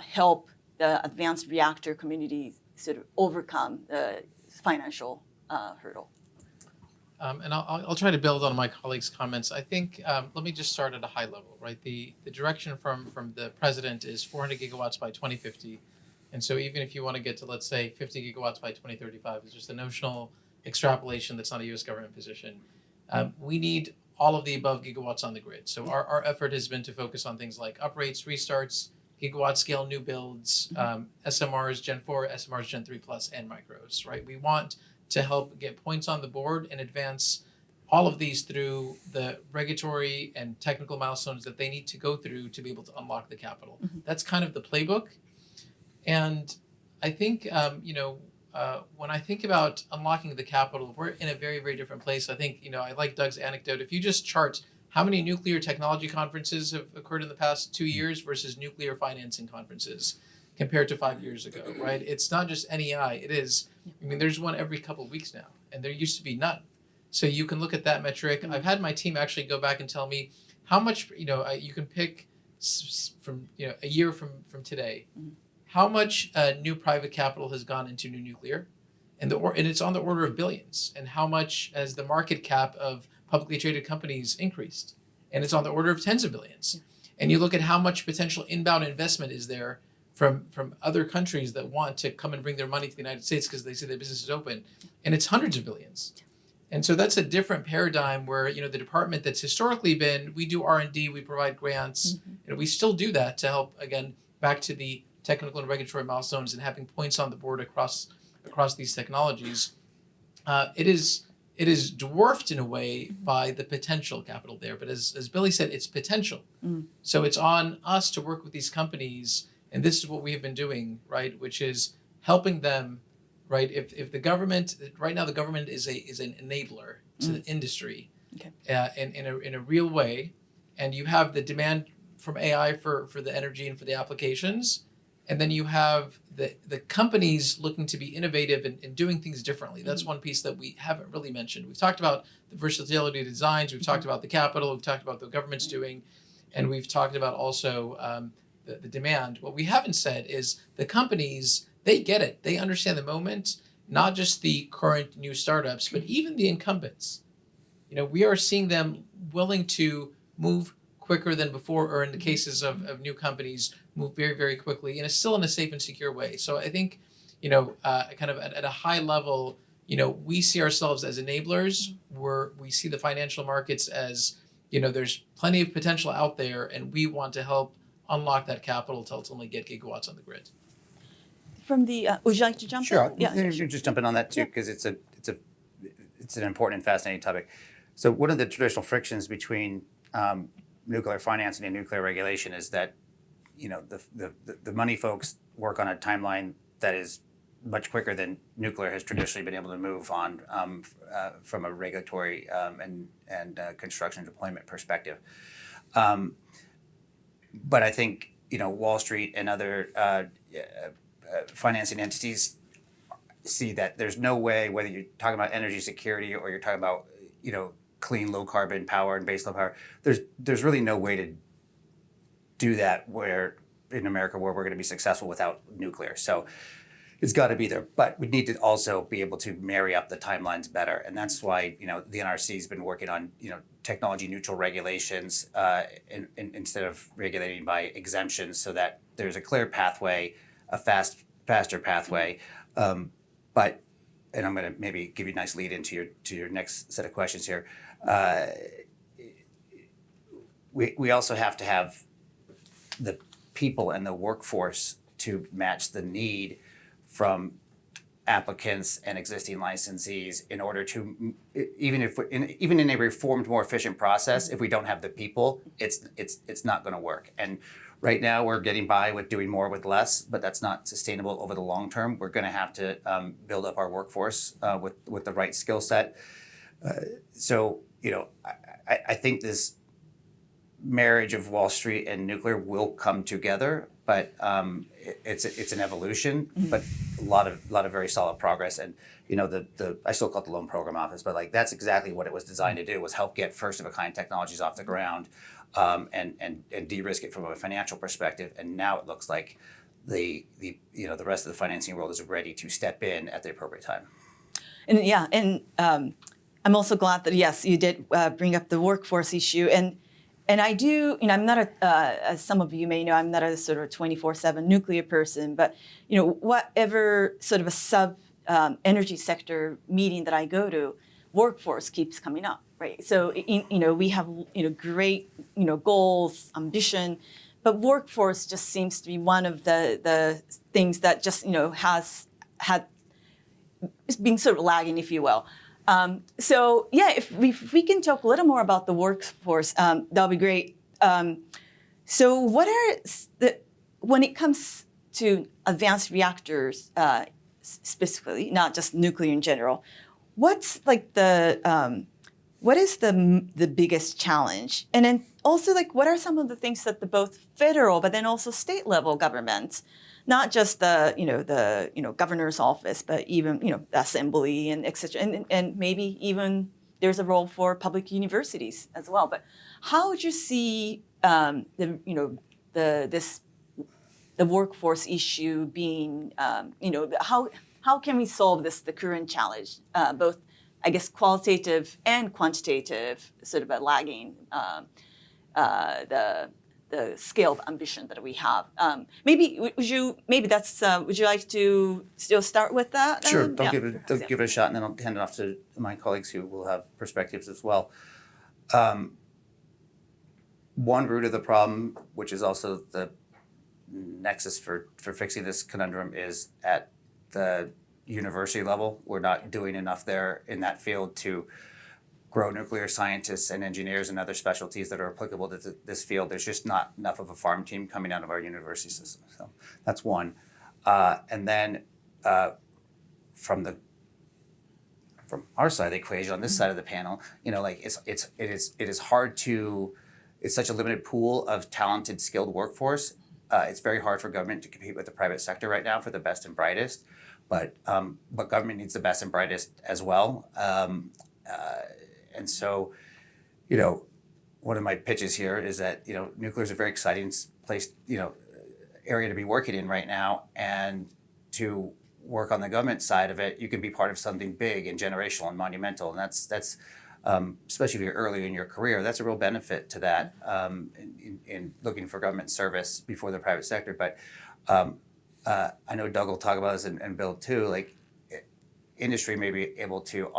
help the advanced reactor community sort of overcome the financial hurdle? And I'll try to build on my colleagues' comments. I think, let me just start at a high level, right? The direction from the president is 400 gigawatts by 2050. And so even if you want to get to, let's say, 50 gigawatts by 2035, it's just a notional extrapolation that's not a US government position. We need all of the above gigawatts on the grid. So our effort has been to focus on things like uprates, restarts, gigawatt scale new builds, SMRs, Gen 4, SMRs, Gen 3 plus, and micros, right? We want to help get points on the board and advance all of these through the regulatory and technical milestones that they need to go through to be able to unlock the capital. That's kind of the playbook. And I think, when I think about unlocking the capital, we're in a very, very different place. I think, I like Doug's anecdote. If you just chart how many nuclear technology conferences have occurred in the past 2 years versus nuclear financing conferences compared to 5 years ago, right? It's not just NEI. It is, there's one every couple of weeks now, and there used to be none. So you can look at that metric. I've had my team actually go back and tell me how much, you can pick from, a year from today, how much new private capital has gone into new nuclear, and it's on the order of billions, and how much has the market cap of publicly traded companies increased, and it's on the order of tens of billions. And you look at how much potential inbound investment is there from other countries that want to come and bring their money to the United States because they see their business is open, and it's hundreds of billions. And so that's a different paradigm where, the department that's historically been, we do R&D, we provide grants, and we still do that to help, again, back to the technical and regulatory milestones and having points on the board across these technologies. It is dwarfed in a way by the potential capital there. But as Billy said, it's potential. So it's on us to work with these companies, and this is what we have been doing, right? Which is helping them, right? If the government, right now the government is an enabler to the industry, in a real way, and you have the demand from AI for the energy and for the applications. And then you have the companies looking to be innovative and doing things differently. That's one piece that we haven't really mentioned. We've talked about the versatility of designs. We've talked about the capital. We've talked about the government's doing. And we've talked about also the demand. What we haven't said is the companies, they get it. They understand the moment, not just the current new startups, but even the incumbents. We are seeing them willing to move quicker than before, or in the cases of new companies, move very, very quickly, and it's still in a safe and secure way. So I think, kind of at a high level, we see ourselves as enablers, where we see the financial markets as, there's plenty of potential out there, and we want to help unlock that capital to ultimately get gigawatts on the grid. From the, would you like to jump Sure. in? Yeah. You just jump in on that too, because it's an important and fascinating topic. So one of the traditional frictions between nuclear financing and nuclear regulation is that, the money folks work on a timeline that is much quicker than nuclear has traditionally been able to move on from a regulatory and construction deployment perspective. But I think, Wall Street and other financing entities see that there's no way, whether you're talking about energy security or you're talking about, clean, low carbon power and base load power, there's really no way to do that where in America where we're going to be successful without nuclear. So it's got to be there, but we need to also be able to marry up the timelines better, and that's why the NRC has been working on technology neutral regulations instead of regulating by exemptions, so that there's a clear pathway, a faster pathway. But and I'm going to maybe give you a nice lead into your next set of questions here. We also have to have the people and the workforce to match the need from applicants and existing licensees in order to, even in a reformed, more efficient process, if we don't have the people, it's not going to work. And right now we're getting by with doing more with less, but that's not sustainable over the long term. We're going to have to build up our workforce with the right skill set. So I think this marriage of Wall Street and nuclear will come together, but it's an evolution, but a lot of very solid progress. And I still call it the Loan Program Office, but like that's exactly what it was designed to do, was help get first of a kind technologies off the ground, and de-risk it from a financial perspective. And now it looks like the rest of the financing world is ready to step in at the appropriate time. And I'm also glad that yes, you did bring up the workforce issue. And I do, I'm not as some of you may know, I'm not a sort of 24/7 nuclear person, but whatever sort of a sub energy sector meeting that I go to, workforce keeps coming up, right? So we have great goals, ambition, but workforce just seems to be one of the things that just is being sort of lagging, if you will. So yeah, if we can talk a little more about the workforce, that'll be great. So what are when it comes to advanced reactors specifically, not just nuclear in general, what's like what is the biggest challenge? And then also what are some of the things that the both federal but then also state level governments, not just the governor's office, but even the assembly and et cetera, and maybe even there's a role for public universities as well. But how would you see the workforce issue being how can we solve the current challenge, both I guess qualitative and quantitative sort of a lagging the scale of ambition that we have. Would you like to still start with that? Sure, give it a shot, and then I'll hand it off to my colleagues who will have perspectives as well. One root of the problem, which is also the nexus for fixing this conundrum, is at the university level. We're not doing enough there in that field to grow nuclear scientists and engineers and other specialties that are applicable to this field. There's just not enough of a farm team coming out of our university system. So that's one. And then from our side of the equation, on this side of the panel, it is hard to. It's such a limited pool of talented, skilled workforce. It's very hard for government to compete with the private sector right now for the best and brightest. But government needs the best and brightest as well. And so, one of my pitches here is that, nuclear is a very exciting place, area to be working in right now. And to work on the government side of it, you can be part of something big and generational and monumental. And that's especially if you're early in your career, that's a real benefit to that in looking for government service before the private sector. But I know Doug will talk about this and Bill too, industry may be able to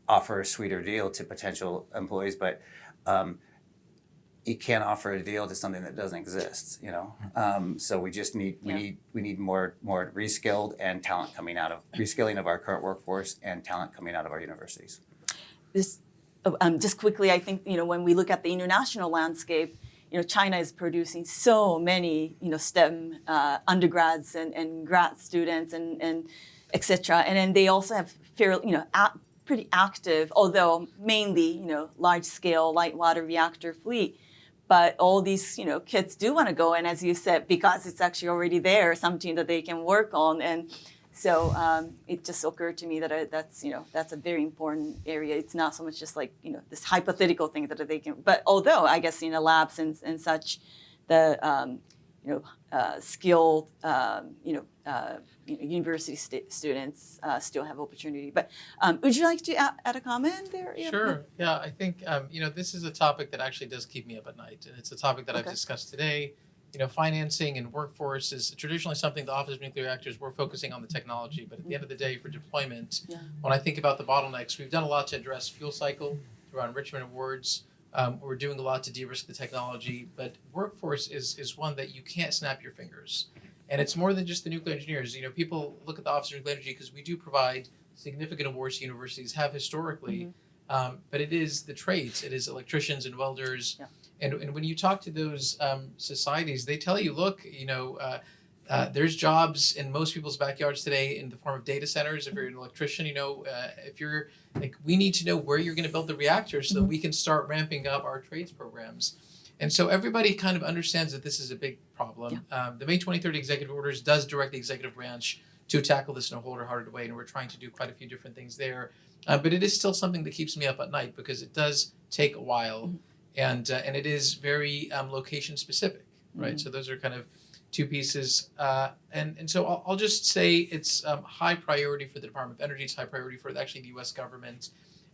offer a sweeter deal to potential employees, but you can't offer a deal to something that doesn't exist, So we just need more reskilled and talent coming out of reskilling of our current workforce and talent coming out of our universities. Just quickly, I think when we look at the international landscape, China is producing so many STEM undergrads and grad students and et cetera, and then they also have fairly pretty active, although mainly large scale light water reactor fleet. But all these kids do want to go, and as you said, because it's actually already there, something that they can work on. And so it just occurred to me that that's a very important area. It's not so much just this hypothetical thing that they can. But although I guess in the labs and such, the skilled university students still have opportunity. But would you like to add a comment there? Sure. Yeah, I think this is a topic that actually does keep me up at night, and it's a topic that I've discussed today financing and workforce is traditionally something the Office of Nuclear Reactors, we're focusing on the technology, but at the end of the day, for deployment, when I think about the bottlenecks, we've done a lot to address fuel cycle through our enrichment awards. We're doing a lot to de-risk the technology, but workforce is one that you can't snap your fingers. And it's more than just the nuclear engineers. People look at the Office of Nuclear Energy because we do provide significant awards to universities, have historically, but it is the trades. It is electricians and welders. Yeah. And when you talk to those societies, they tell you, look, there's jobs in most people's backyards today in the form of data centers. If you're an electrician, if you're we need to know where you're going to build the reactors so that we can start ramping up our trades programs. And so everybody kind of understands that this is a big problem. The May 2030 executive orders does direct the executive branch to tackle this in a wholehearted way, and we're trying to do quite a few different things there. But it is still something that keeps me up at night because it does take a while, and it is very location specific, right? So those are kind of two pieces, and so I'll just say it's high priority for the Department of Energy. It's high priority for actually the U.S. government,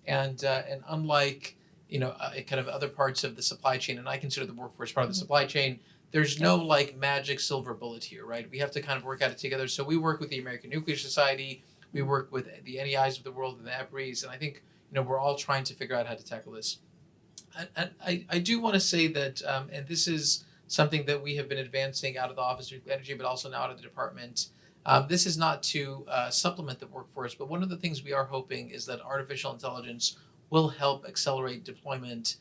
and unlike kind of other parts of the supply chain, and I consider the workforce part of the supply chain. There's no magic silver bullet here, right? We have to kind of work at it together. So we work with the American Nuclear Society, we work with the NEIs of the world and the EPRIs, and I think we're all trying to figure out how to tackle this. And I do want to say that, and this is something that we have been advancing out of the Office of Nuclear Energy, but also now out of the department. This is not to supplement the workforce, but one of the things we are hoping is that artificial intelligence will help accelerate deployment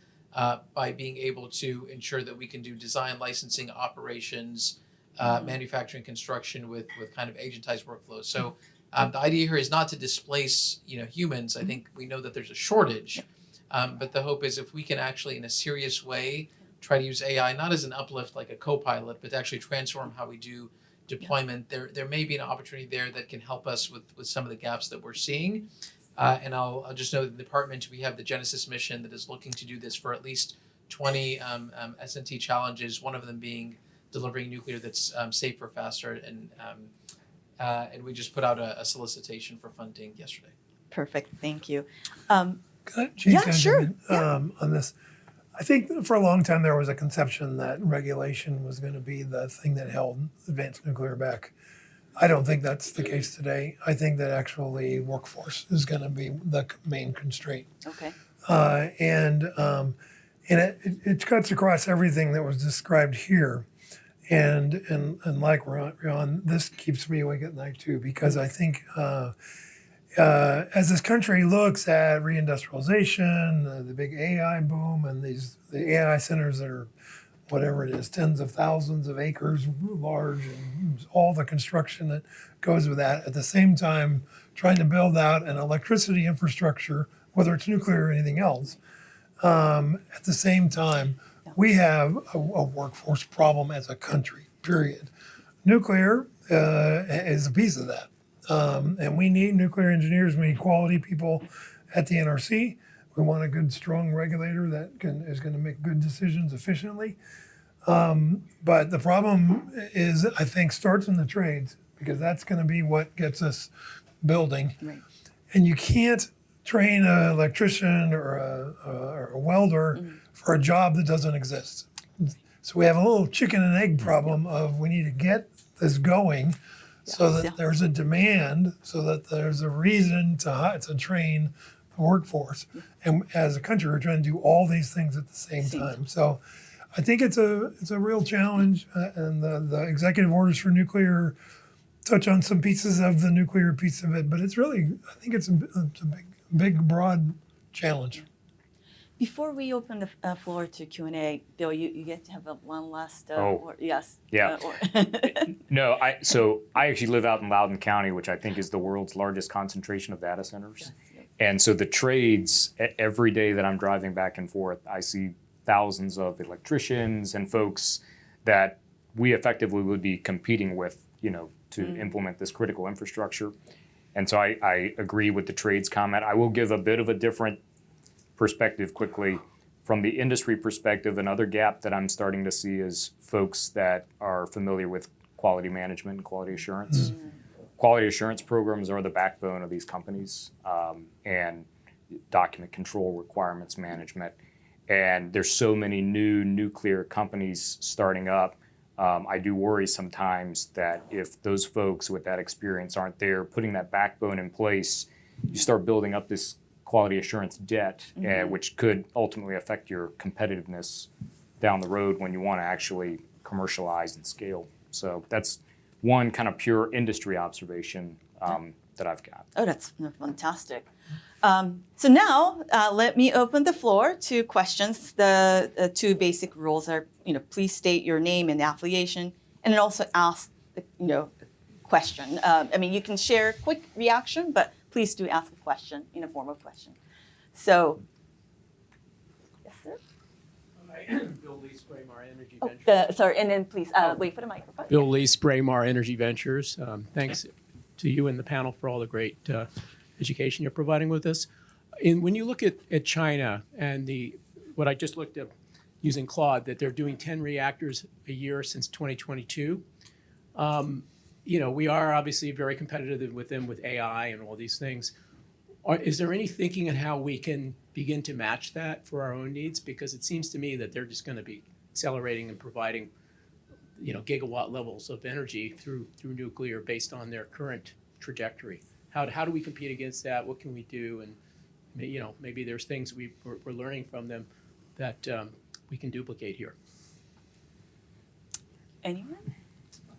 by being able to ensure that we can do design, licensing, operations, manufacturing, construction with kind of agentized workflows. So the idea here is not to displace humans. I think we know that there's a shortage, but the hope is if we can actually, in a serious way, try to use AI not as an uplift like a co-pilot, but to actually transform how we do deployment. There may be an opportunity there that can help us with some of the gaps that we're seeing. And I'll just note in the department, we have the Genesis mission that is looking to do this for at least 20 S&T challenges, one of them being delivering nuclear that's safer, faster, and we just put out a solicitation for funding yesterday. Perfect, thank you. Can I jump in, on this? I think for a long time there was a conception that regulation was going to be the thing that held advanced nuclear back. I don't think that's the case today. I think that actually workforce is going to be the main constraint. Okay. And it cuts across everything that was described here. And like Rian, this keeps me awake at night too, because I think as this country looks at reindustrialization, the big AI boom, and the AI centers that are whatever it is, tens of thousands of acres large, and all the construction that goes with that. At the same time, trying to build out an electricity infrastructure, whether it's nuclear or anything else. At the same time, we have a workforce problem as a country, period. Nuclear is a piece of that. And we need nuclear engineers, we need quality people at the NRC. We want a good, strong regulator that is going to make good decisions efficiently. But the problem is, I think, starts in the trades, because that's going to be what gets us building. Right. And you can't train an electrician or a welder for a job that doesn't exist. So we have a little chicken and egg problem of we need to get this going so that there's a demand, so that there's a reason to train the workforce. And as a country, we're trying to do all these things at the same time. So I think it's a real challenge, and the executive orders for nuclear touch on some pieces of the nuclear piece of it, but it's really, I think it's a big, broad challenge. Before we open the floor to Q&A, Bill, you get to have one last yes. Yeah. No, so I actually live out in Loudoun County, which I think is the world's largest concentration of data centers. Yes. And so the trades, every day that I'm driving back and forth, I see thousands of electricians and folks that we effectively would be competing with, to implement this critical infrastructure. And so I agree with the trades comment. I will give a bit of a different perspective quickly. From the industry perspective, another gap that I'm starting to see is folks that are familiar with quality management and quality assurance. Quality assurance programs are the backbone of these companies, and document control, requirements management. And there's so many new nuclear companies starting up I do worry sometimes that if those folks with that experience aren't there putting that backbone in place, you start building up this quality assurance debt, which could ultimately affect your competitiveness down the road when you want to actually commercialize and scale. So that's one kind of pure industry observation that I've got. Oh, that's fantastic. So now let me open the floor to questions. The two basic rules are, please state your name and affiliation, and then also ask the, question. I mean, you can share a quick reaction, but please do ask a question in a formal question. So, yes, sir. Bill Lee, Spraymar Energy Ventures. Sorry, and then please wait for the microphone. Bill Lee, Spraymar Energy Ventures. Thanks to you and the panel for all the great education you're providing with us. When you look at China and what I just looked at using Claude, that they're doing 10 reactors a year since 2022. We are obviously very competitive with them with AI and all these things. Is there any thinking on how we can begin to match that for our own needs? Because it seems to me that they're just going to be accelerating and providing, gigawatt levels of energy through nuclear based on their current trajectory. How do we compete against that? What can we do? And maybe there's things we're learning from them that we can duplicate here. Anyone?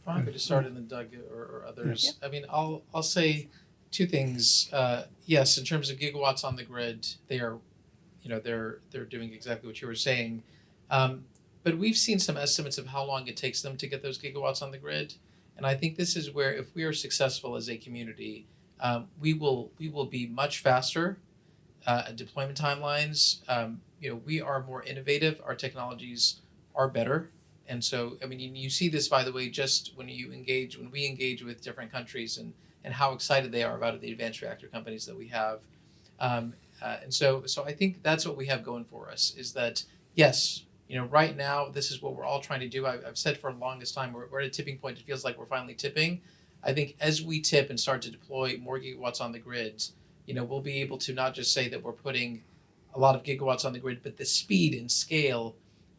Fine, we just started, and then Doug or others. I mean, I'll say two things. Yes, in terms of gigawatts on the grid, they are, they're doing exactly what you were saying. But we've seen some estimates of how long it takes them to get those gigawatts on the grid, and I think this is where, if we are successful as a community, we will be much faster at deployment timelines. We are more innovative. Our technologies are better. And so, I mean, you see this, by the way, just when we engage with different countries and how excited they are about the advanced reactor companies that we have. And so I think that's what we have going for us, is that, yes, right now, this is what we're all trying to do. I've said for the longest time, we're at a tipping point. It feels like we're finally tipping. I think as we tip and start to deploy more gigawatts on the grid, we'll be able to not just say that we're putting a lot of gigawatts on the grid, but the speed and scale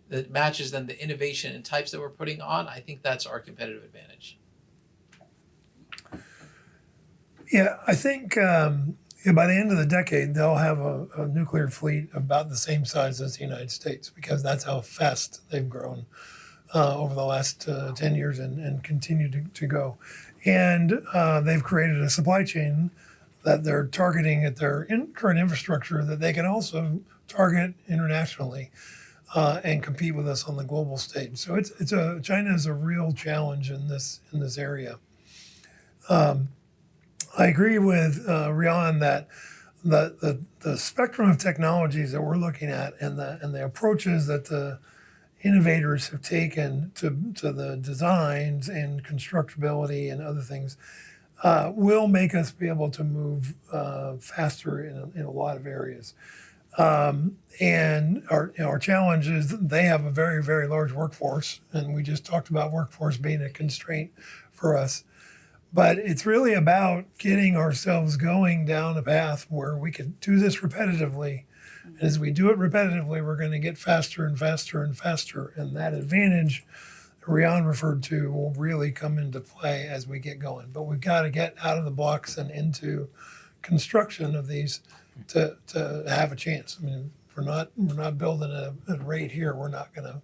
that matches then the innovation and types that we're putting on. I think that's our competitive advantage. Yeah, I think by the end of the decade, they'll have a nuclear fleet about the same size as the United States, because that's how fast they've grown over the last 10 years and continue to go. And they've created a supply chain that they're targeting at their current infrastructure that they can also target internationally and compete with us on the global stage. So China is a real challenge in this area. I agree with Rian that the spectrum of technologies that we're looking at and the approaches that the innovators have taken to the designs and constructability and other things will make us be able to move faster in a lot of areas. And our challenge is they have a very, very large workforce, and we just talked about workforce being a constraint for us. But it's really about getting ourselves going down a path where we can do this repetitively. And as we do it repetitively, we're going to get faster and faster and faster. And that advantage Rian referred to will really come into play as we get going. But we've got to get out of the blocks and into construction of these to have a chance. I mean, if we're not building at a rate here, we're not going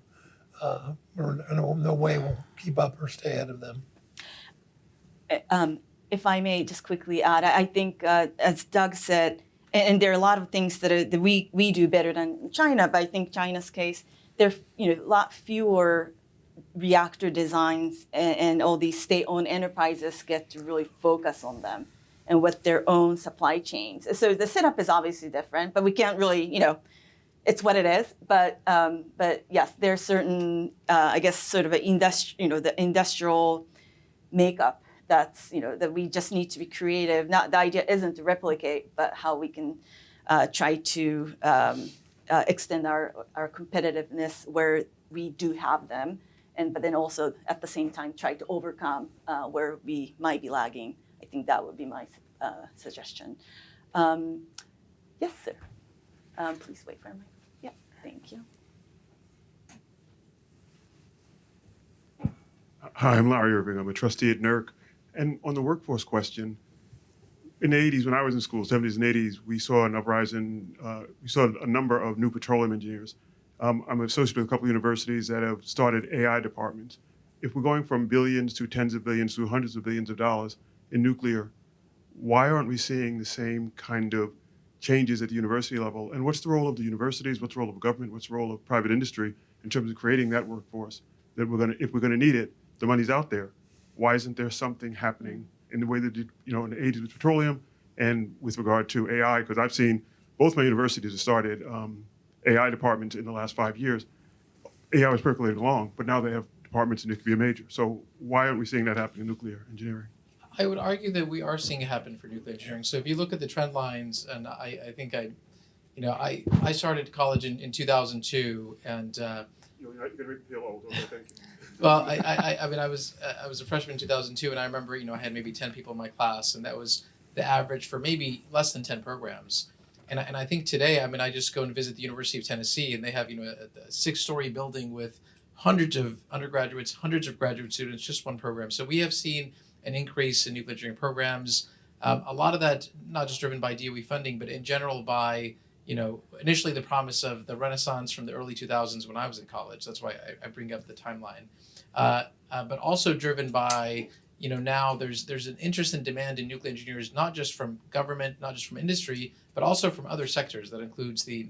to, no way we'll keep up or stay ahead of them. If I may just quickly add, I think as Doug said, and there are a lot of things that we do better than China, but I think China's case, there are a lot fewer reactor designs, and all these state-owned enterprises get to really focus on them and with their own supply chains. So the setup is obviously different, but we can't really, it's what it is. But yes, there's certain, I guess, sort of an the industrial makeup that's, that we just need to be creative. Not the idea isn't to replicate, but how we can try to extend our competitiveness where we do have them, but then also at the same time try to overcome where we might be lagging. I think that would be my suggestion. Yes, sir. Please wait for a minute. Yeah, thank you. Hi, I'm Larry Irving. I'm a trustee at NERC. And on the workforce question, in the 80s, when I was in school, 70s and 80s, we saw an uprising, we saw a number of new petroleum engineers. I'm associated with a couple of universities that have started AI departments. If we're going from billions to tens of billions to hundreds of billions of dollars in nuclear, why aren't we seeing the same kind of changes at the university level? And what's the role of the universities? What's the role of government? What's the role of private industry in terms of creating that workforce that if we're gonna need it, the money's out there. Why isn't there something happening in the way that, in the 80s with petroleum and with regard to AI? Because I've seen both my universities have started AI departments in the last 5 years. AI was percolating along, but now they have departments and it could be a major. So why aren't we seeing that happen in nuclear engineering? I would argue that we are seeing it happen for nuclear engineering. So if you look at the trend lines, and I think I started college in 2002, and You're going to make me feel old. Okay, thank you. well, I mean, I was a freshman in 2002, and I remember, I had maybe 10 people in my class, and that was the average for maybe less than 10 programs. And I think today, I mean, I just go and visit the University of Tennessee, and they have, a 6-story building with hundreds of undergraduates, hundreds of graduate students, just one program. So we have seen an increase in nuclear engineering programs. A lot of that not just driven by DOE funding, but in general by, initially the promise of the Renaissance from the early 2000s when I was in college. That's why I bring up the timeline. But also driven by, now there's an interest and demand in nuclear engineers, not just from government, not just from industry, but also from other sectors. That includes the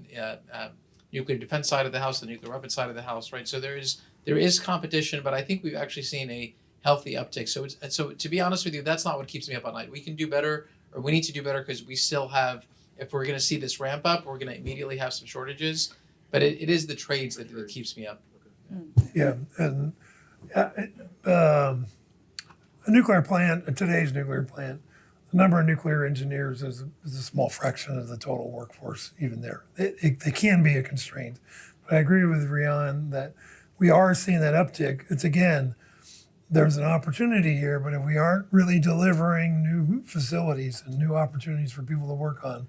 nuclear defense side of the house, the nuclear weapons side of the house, right? So there is competition, but I think we've actually seen a healthy uptick. So to be honest with you, that's not what keeps me up at night. We can do better, or we need to do better, because we still have, if we're going to see this ramp up, we're going to immediately have some shortages. But it is the trades that keeps me up. Yeah, and a nuclear plant, today's nuclear plant, the number of nuclear engineers is a small fraction of the total workforce, even there. They can be a constraint. But I agree with Rian that we are seeing that uptick. It's again, there's an opportunity here, but if we aren't really delivering new facilities and new opportunities for people to work on,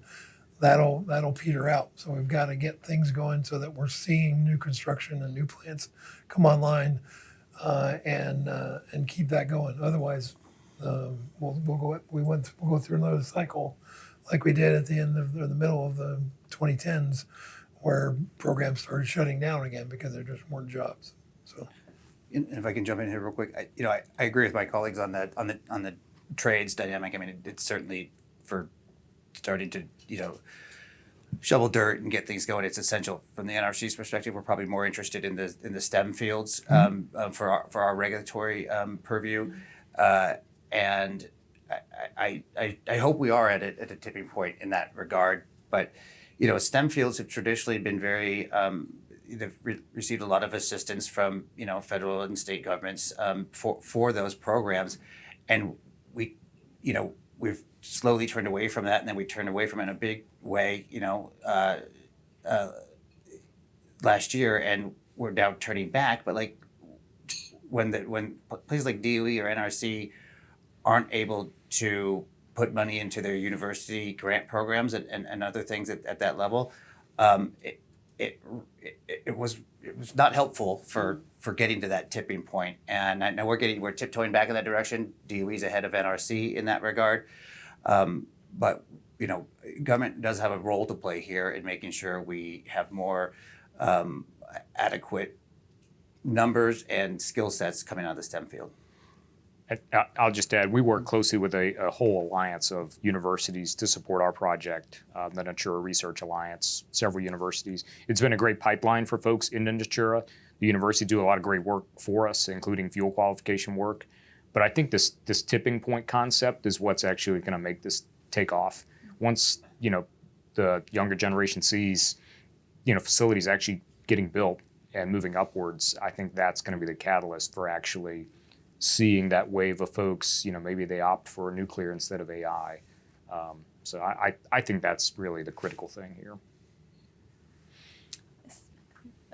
that'll peter out. So we've got to get things going so that we're seeing new construction and new plants come online, and keep that going. Otherwise, we'll go through another cycle like we did at the end of the middle of the 2010s, where programs started shutting down again because there just weren't jobs. So. And if I can jump in here real quick, I agree with my colleagues on the trades dynamic. I mean, it's certainly for starting to shovel dirt and get things going. It's essential from the NRC's perspective. We're probably more interested in the STEM fields for our regulatory purview, and I hope we are at a tipping point in that regard. But STEM fields have traditionally been very they've received a lot of assistance from federal and state governments for those programs, and we've slowly turned away from that, and then we turned away from it in a big way last year, and we're now turning back. But like when places like DOE or NRC aren't able to put money into their university grant programs and other things at that level, it was not helpful for getting to that tipping point. And I know we're tiptoeing back in that direction. DOE's ahead of NRC in that regard, but government does have a role to play here in making sure we have more adequate numbers and skill sets coming out of the STEM field. I'll just add, we work closely with a whole alliance of universities to support our project, the Natura Research Alliance, several universities. It's been a great pipeline for folks in Natura. The university do a lot of great work for us, including fuel qualification work. But I think this tipping point concept is what's actually going to make this take off. Once the younger generation sees facilities actually getting built and moving upwards, I think that's going to be the catalyst for actually seeing that wave of folks, maybe they opt for nuclear instead of AI. So I think that's really the critical thing here.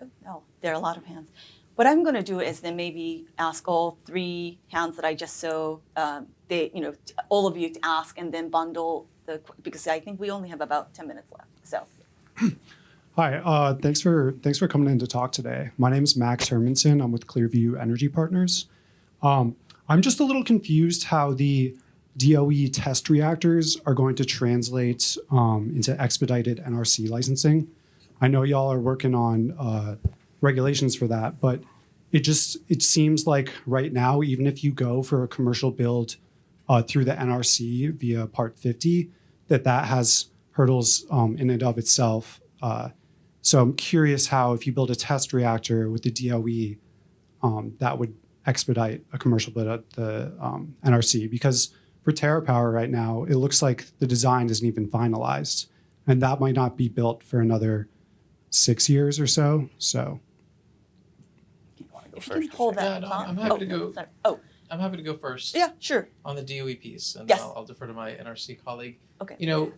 Oh, no, there are a lot of hands. What I'm going to do is then maybe ask all 3 hands that I just saw, all of you to ask, and then bundle because I think we only have about 10 minutes left. So. Hi, thanks for coming in to talk today. My name is Max Hermanson. I'm with Clearview Energy Partners. I'm just a little confused how the DOE test reactors are going to translate into expedited NRC licensing. I know y'all are working on regulations for that, but it seems like right now, even if you go for a commercial build through the NRC via Part 50, that has hurdles in and of itself. So I'm curious how, if you build a test reactor with the DOE, that would expedite a commercial build at the NRC. Because for TerraPower right now, it looks like the design isn't even finalized, and that might not be built for another 6 years or so. So If you can hold that Yeah, no, thought. I'm happy to go. Sorry. Oh, I'm happy to go first. yeah, sure. On the DOE piece, and Yes. then I'll defer to my NRC colleague. Okay. You know,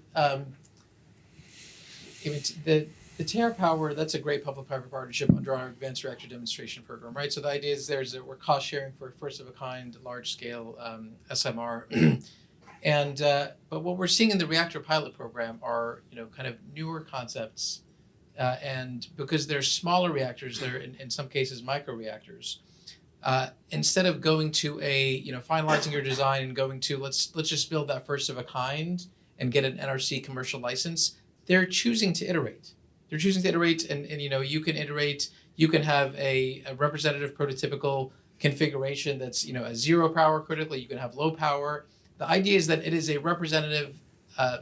the TerraPower, that's a great public-private partnership under our Advanced Reactor Demonstration Program, right? So the idea is that we're cost sharing for first-of-a-kind, large-scale SMR. And but what we're seeing in the reactor pilot program are, kind of newer concepts, and because they're smaller reactors, they're in some cases microreactors. Instead of going to finalizing your design and going to let's just build that first of a kind and get an NRC commercial license, they're choosing to iterate. They're choosing to iterate, and you can iterate. You can have a representative prototypical configuration that's a zero power critically. You can have low power. The idea is that it is a representative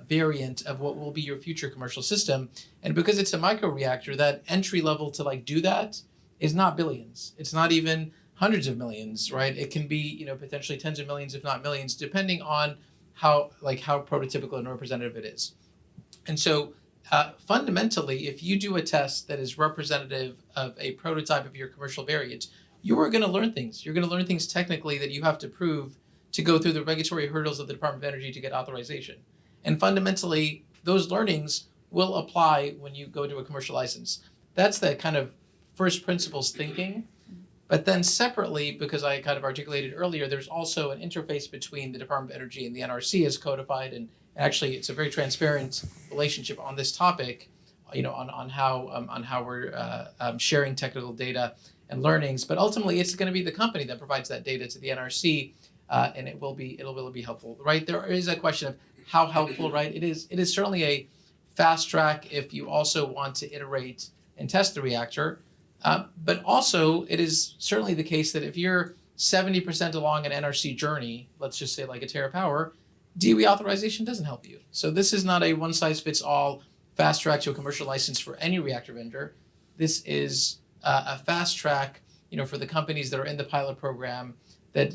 variant of what will be your future commercial system, and because it's a microreactor, that entry level to do that is not billions. It's not even hundreds of millions, right? It can be potentially tens of millions, if not millions, depending on how prototypical and representative it is. And so fundamentally, if you do a test that is representative of a prototype of your commercial variant, you are going to learn things. You're going to learn things technically that you have to prove to go through the regulatory hurdles of the Department of Energy to get authorization. And fundamentally, those learnings will apply when you go to a commercial license. That's the kind of first principles thinking. But then separately, because I kind of articulated earlier, there's also an interface between the Department of Energy and the NRC as codified, and actually it's a very transparent relationship on this topic, on how we're sharing technical data and learnings. But ultimately, it's going to be the company that provides that data to the NRC, and it'll be helpful, right? There is a question of how helpful, right? It is certainly a fast track if you also want to iterate and test the reactor. But also, it is certainly the case that if you're 70% along an NRC journey, let's just say like a TerraPower, DOE authorization doesn't help you. So this is not a one-size-fits-all fast track to a commercial license for any reactor vendor. This is a fast track, for the companies that are in the pilot program that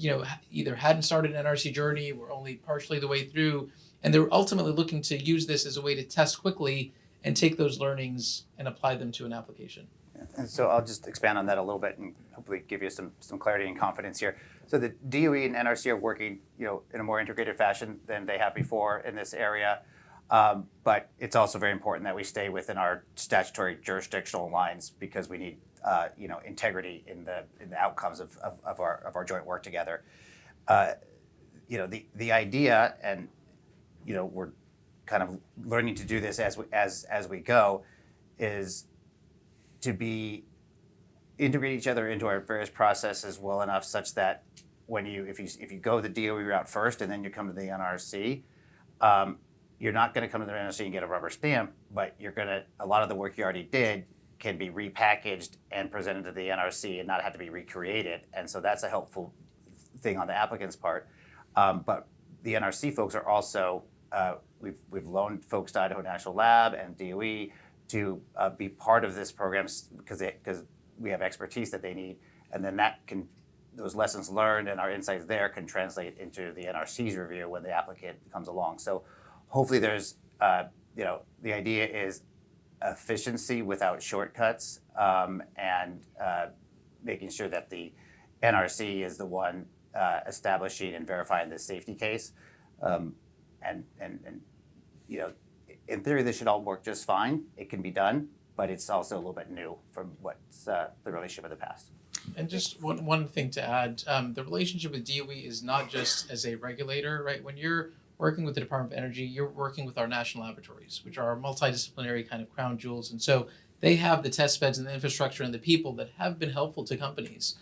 either hadn't started an NRC journey, were only partially the way through, and they're ultimately looking to use this as a way to test quickly and take those learnings and apply them to an application. And so I'll just expand on that a little bit and hopefully give you some clarity and confidence here. So the DOE and NRC are working, in a more integrated fashion than they have before in this area. But it's also very important that we stay within our statutory jurisdictional lines because we need, integrity in the outcomes of our joint work together. The idea, and we're kind of learning to do this as we go, is to integrate each other into our various processes well enough such that if you go the DOE route first and then you come to the NRC, you're not going to come to the NRC and get a rubber stamp, but a lot of the work you already did can be repackaged and presented to the NRC and not have to be recreated. And so that's a helpful thing on the applicant's part. But the NRC folks are also, we've loaned folks to Idaho National Lab and DOE to be part of this program because we have expertise that they need, and then those lessons learned and our insights there can translate into the NRC's review when the applicant comes along. So hopefully there's, the idea is efficiency without shortcuts, and making sure that the NRC is the one establishing and verifying the safety case, and in theory, this should all work just fine. It can be done, but it's also a little bit new from what's the relationship of the past. And just one thing to add, the relationship with DOE is not just as a regulator, right? When you're working with the Department of Energy, you're working with our national laboratories, which are our multidisciplinary kind of crown jewels. And so they have the test beds and the infrastructure and the people that have been helpful to companies.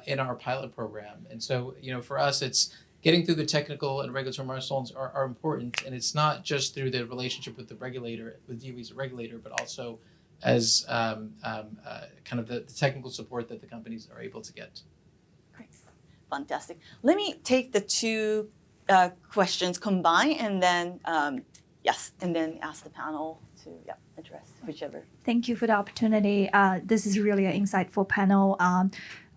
in our pilot program. And so, for us, it's getting through the technical and regulatory milestones are important. And it's not just through the relationship with the regulator, with DOE as a regulator, but also as kind of the technical support that the companies are able to get. Great. Fantastic. Let me take the two questions combined and then, and then ask the panel to address whichever. Thank you for the opportunity. This is really an insightful panel.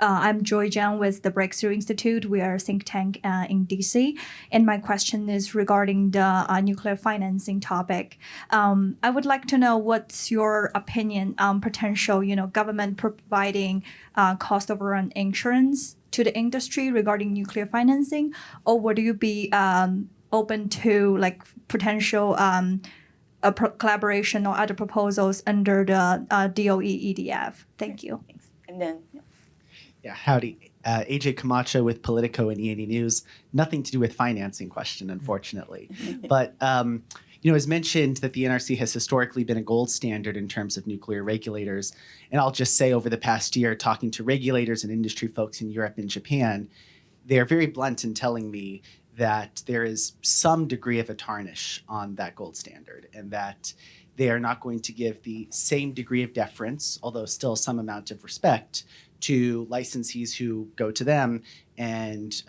I'm Joy Jiang with the Breakthrough Institute. We are a think tank in DC. And my question is regarding the nuclear financing topic. I would like to know what's your opinion on potential, government providing cost overrun insurance to the industry regarding nuclear financing, or would you be open to potential collaboration or other proposals under the DOE EDF? Thank you. Thanks. And then, Yeah, howdy. AJ Camacho with Politico and E&E News. Nothing to do with financing question, unfortunately. But, as mentioned, that the NRC has historically been a gold standard in terms of nuclear regulators. And I'll just say over the past year, talking to regulators and industry folks in Europe and Japan, they're very blunt in telling me that there is some degree of a tarnish on that gold standard and that they are not going to give the same degree of deference, although still some amount of respect, to licensees who go to them and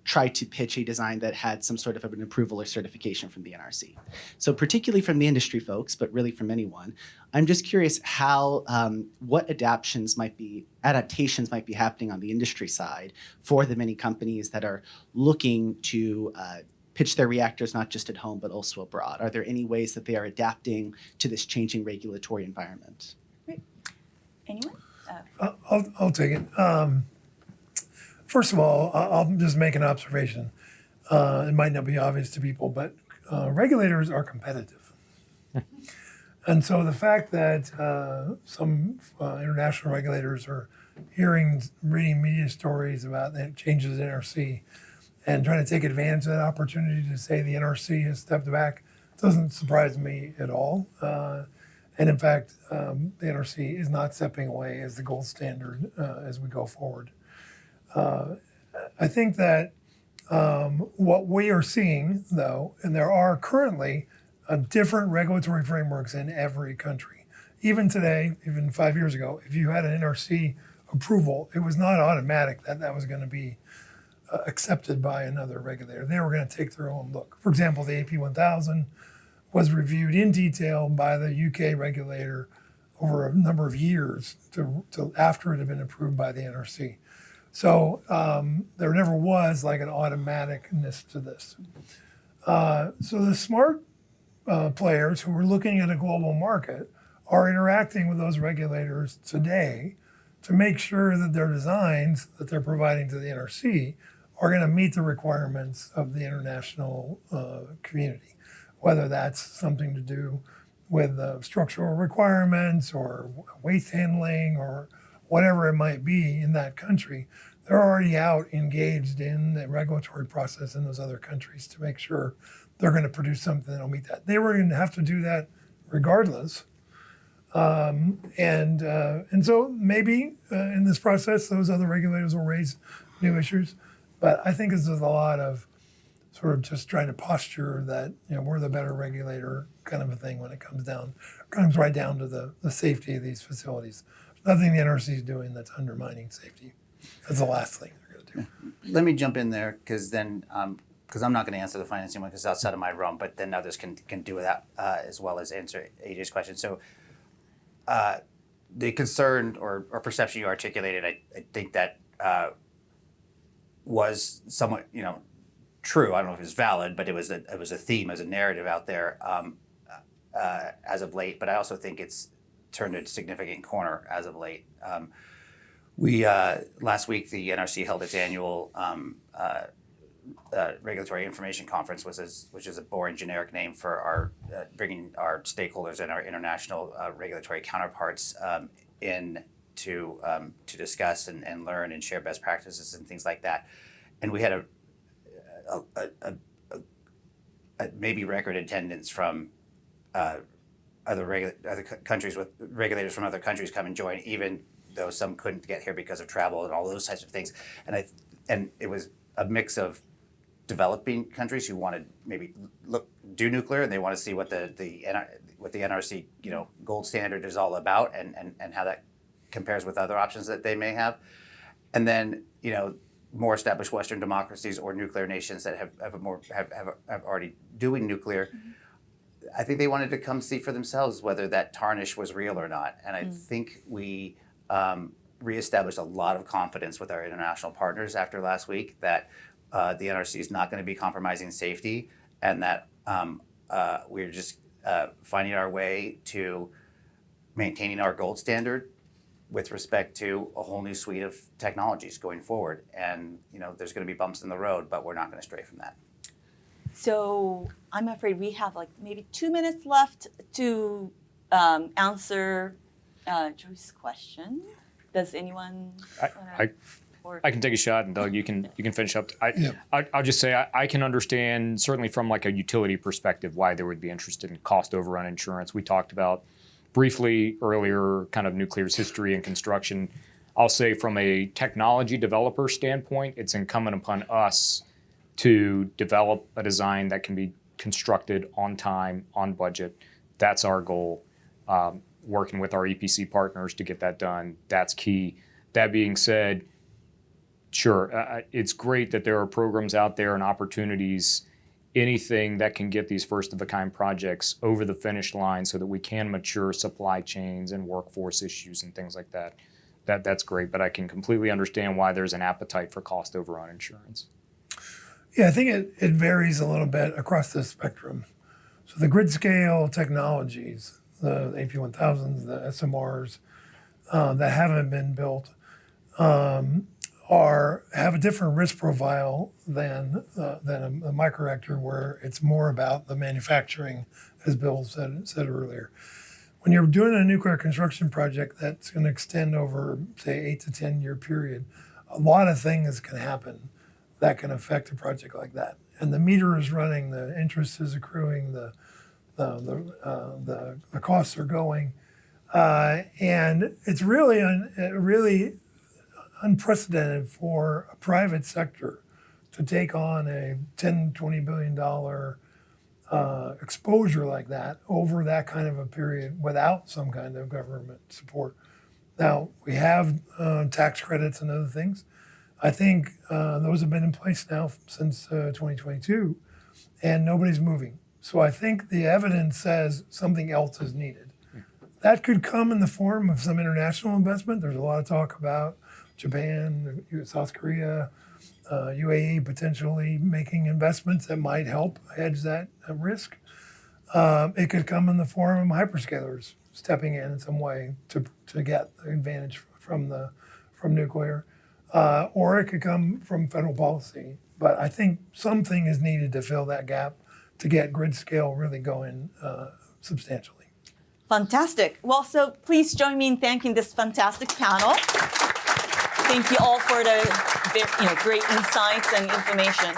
try to pitch a design that had some sort of an approval or certification from the NRC. So particularly from the industry folks, but really from anyone, I'm just curious how what adaptations might be happening on the industry side for the many companies that are looking to pitch their reactors not just at home but also abroad. Are there any ways that they are adapting to this changing regulatory environment? Great. Anyone? I'll take it. First of all, I'll just make an observation. It might not be obvious to people, but regulators are competitive. And so the fact that some international regulators are reading media stories about the changes in NRC and trying to take advantage of that opportunity to say the NRC has stepped back doesn't surprise me at all. And in fact, the NRC is not stepping away as the gold standard as we go forward. I think that what we are seeing, though, and there are currently different regulatory frameworks in every country. Even today, even 5 years ago, if you had an NRC approval, it was not automatic that was going to be accepted by another regulator. They were going to take their own look. For example, the AP 1000 was reviewed in detail by the UK regulator over a number of years to after it had been approved by the NRC. So there never was like an automaticness to this. So the smart players who are looking at a global market are interacting with those regulators today to make sure that their designs that they're providing to the NRC are going to meet the requirements of the international community, whether that's something to do with structural requirements or waste handling or whatever it might be in that country. They're already out engaged in the regulatory process in those other countries to make sure they're going to produce something that'll meet that. They were going to have to do that regardless. And so maybe in this process, those other regulators will raise new issues. But I think this is a lot of sort of just trying to posture that we're the better regulator kind of a thing when it comes right down to the safety of these facilities. There's nothing the NRC is doing that's undermining safety. That's the last thing they're going to do. Let me jump in there because I'm not going to answer the financing one because it's outside of my realm, but then others can do that as well as answer AJ's question. So the concern or perception you articulated, I think that was somewhat true. I don't know if it was valid, but it was a theme, as a narrative out there as of late. But I also think it's turned a significant corner as of late. We last week the NRC held its annual regulatory information conference, which is a boring generic name for our bringing our stakeholders and our international regulatory counterparts in to discuss and learn and share best practices and things like that. And we had a maybe record attendance from other countries with regulators from other countries come and join, even though some couldn't get here because of travel and all those types of things. And it was a mix of developing countries who want to maybe do nuclear, and they want to see what the NRC gold standard is all about, and how that compares with other options that they may have. And then more established Western democracies or nuclear nations that have already doing nuclear. I think they wanted to come see for themselves whether that tarnish was real or not. And I think we reestablished a lot of confidence with our international partners after last week that the NRC is not going to be compromising safety, and that we're just finding our way to maintaining our gold standard with respect to a whole new suite of technologies going forward. And there's going to be bumps in the road, but we're not going to stray from that. So I'm afraid we have like maybe 2 minutes left to answer Joyce's question. Does anyone? I can take a shot, and Doug, you can finish up. I'll just say I can understand, certainly from like a utility perspective, why they would be interested in cost overrun insurance. We talked about briefly earlier kind of nuclear's history and construction. I'll say from a technology developer standpoint, it's incumbent upon us to develop a design that can be constructed on time, on budget. That's our goal. Working with our EPC partners to get that done, that's key. That being said, sure, it's great that there are programs out there and opportunities, anything that can get these first-of-a-kind projects over the finish line so that we can mature supply chains and workforce issues and things like that. That's great, but I can completely understand why there's an appetite for cost overrun insurance. Yeah, I think it varies a little bit across the spectrum. So the grid scale technologies, the AP1000s, the SMRs that haven't been built have a different risk profile than a microreactor, where it's more about the manufacturing, as Bill said earlier. When you're doing a nuclear construction project that's going to extend over, say, 8 to 10 year period, a lot of things can happen that can affect a project like that. And the meter is running, the interest is accruing, the costs are going, and it's really unprecedented for a private sector to take on a $10, $20 billion exposure like that over that kind of a period without some kind of government support. Now, we have tax credits and other things. I think those have been in place now since 2022, and nobody's moving. So I think the evidence says something else is needed. That could come in the form of some international investment. There's a lot of talk about Japan, South Korea, UAE potentially making investments that might help hedge that risk. It could come in the form of hyperscalers stepping in some way to get the advantage from nuclear, or it could come from federal policy. But I think something is needed to fill that gap to get grid scale really going substantially. Fantastic. Well, so please join me in thanking this fantastic panel. Thank you all for the great insights and information.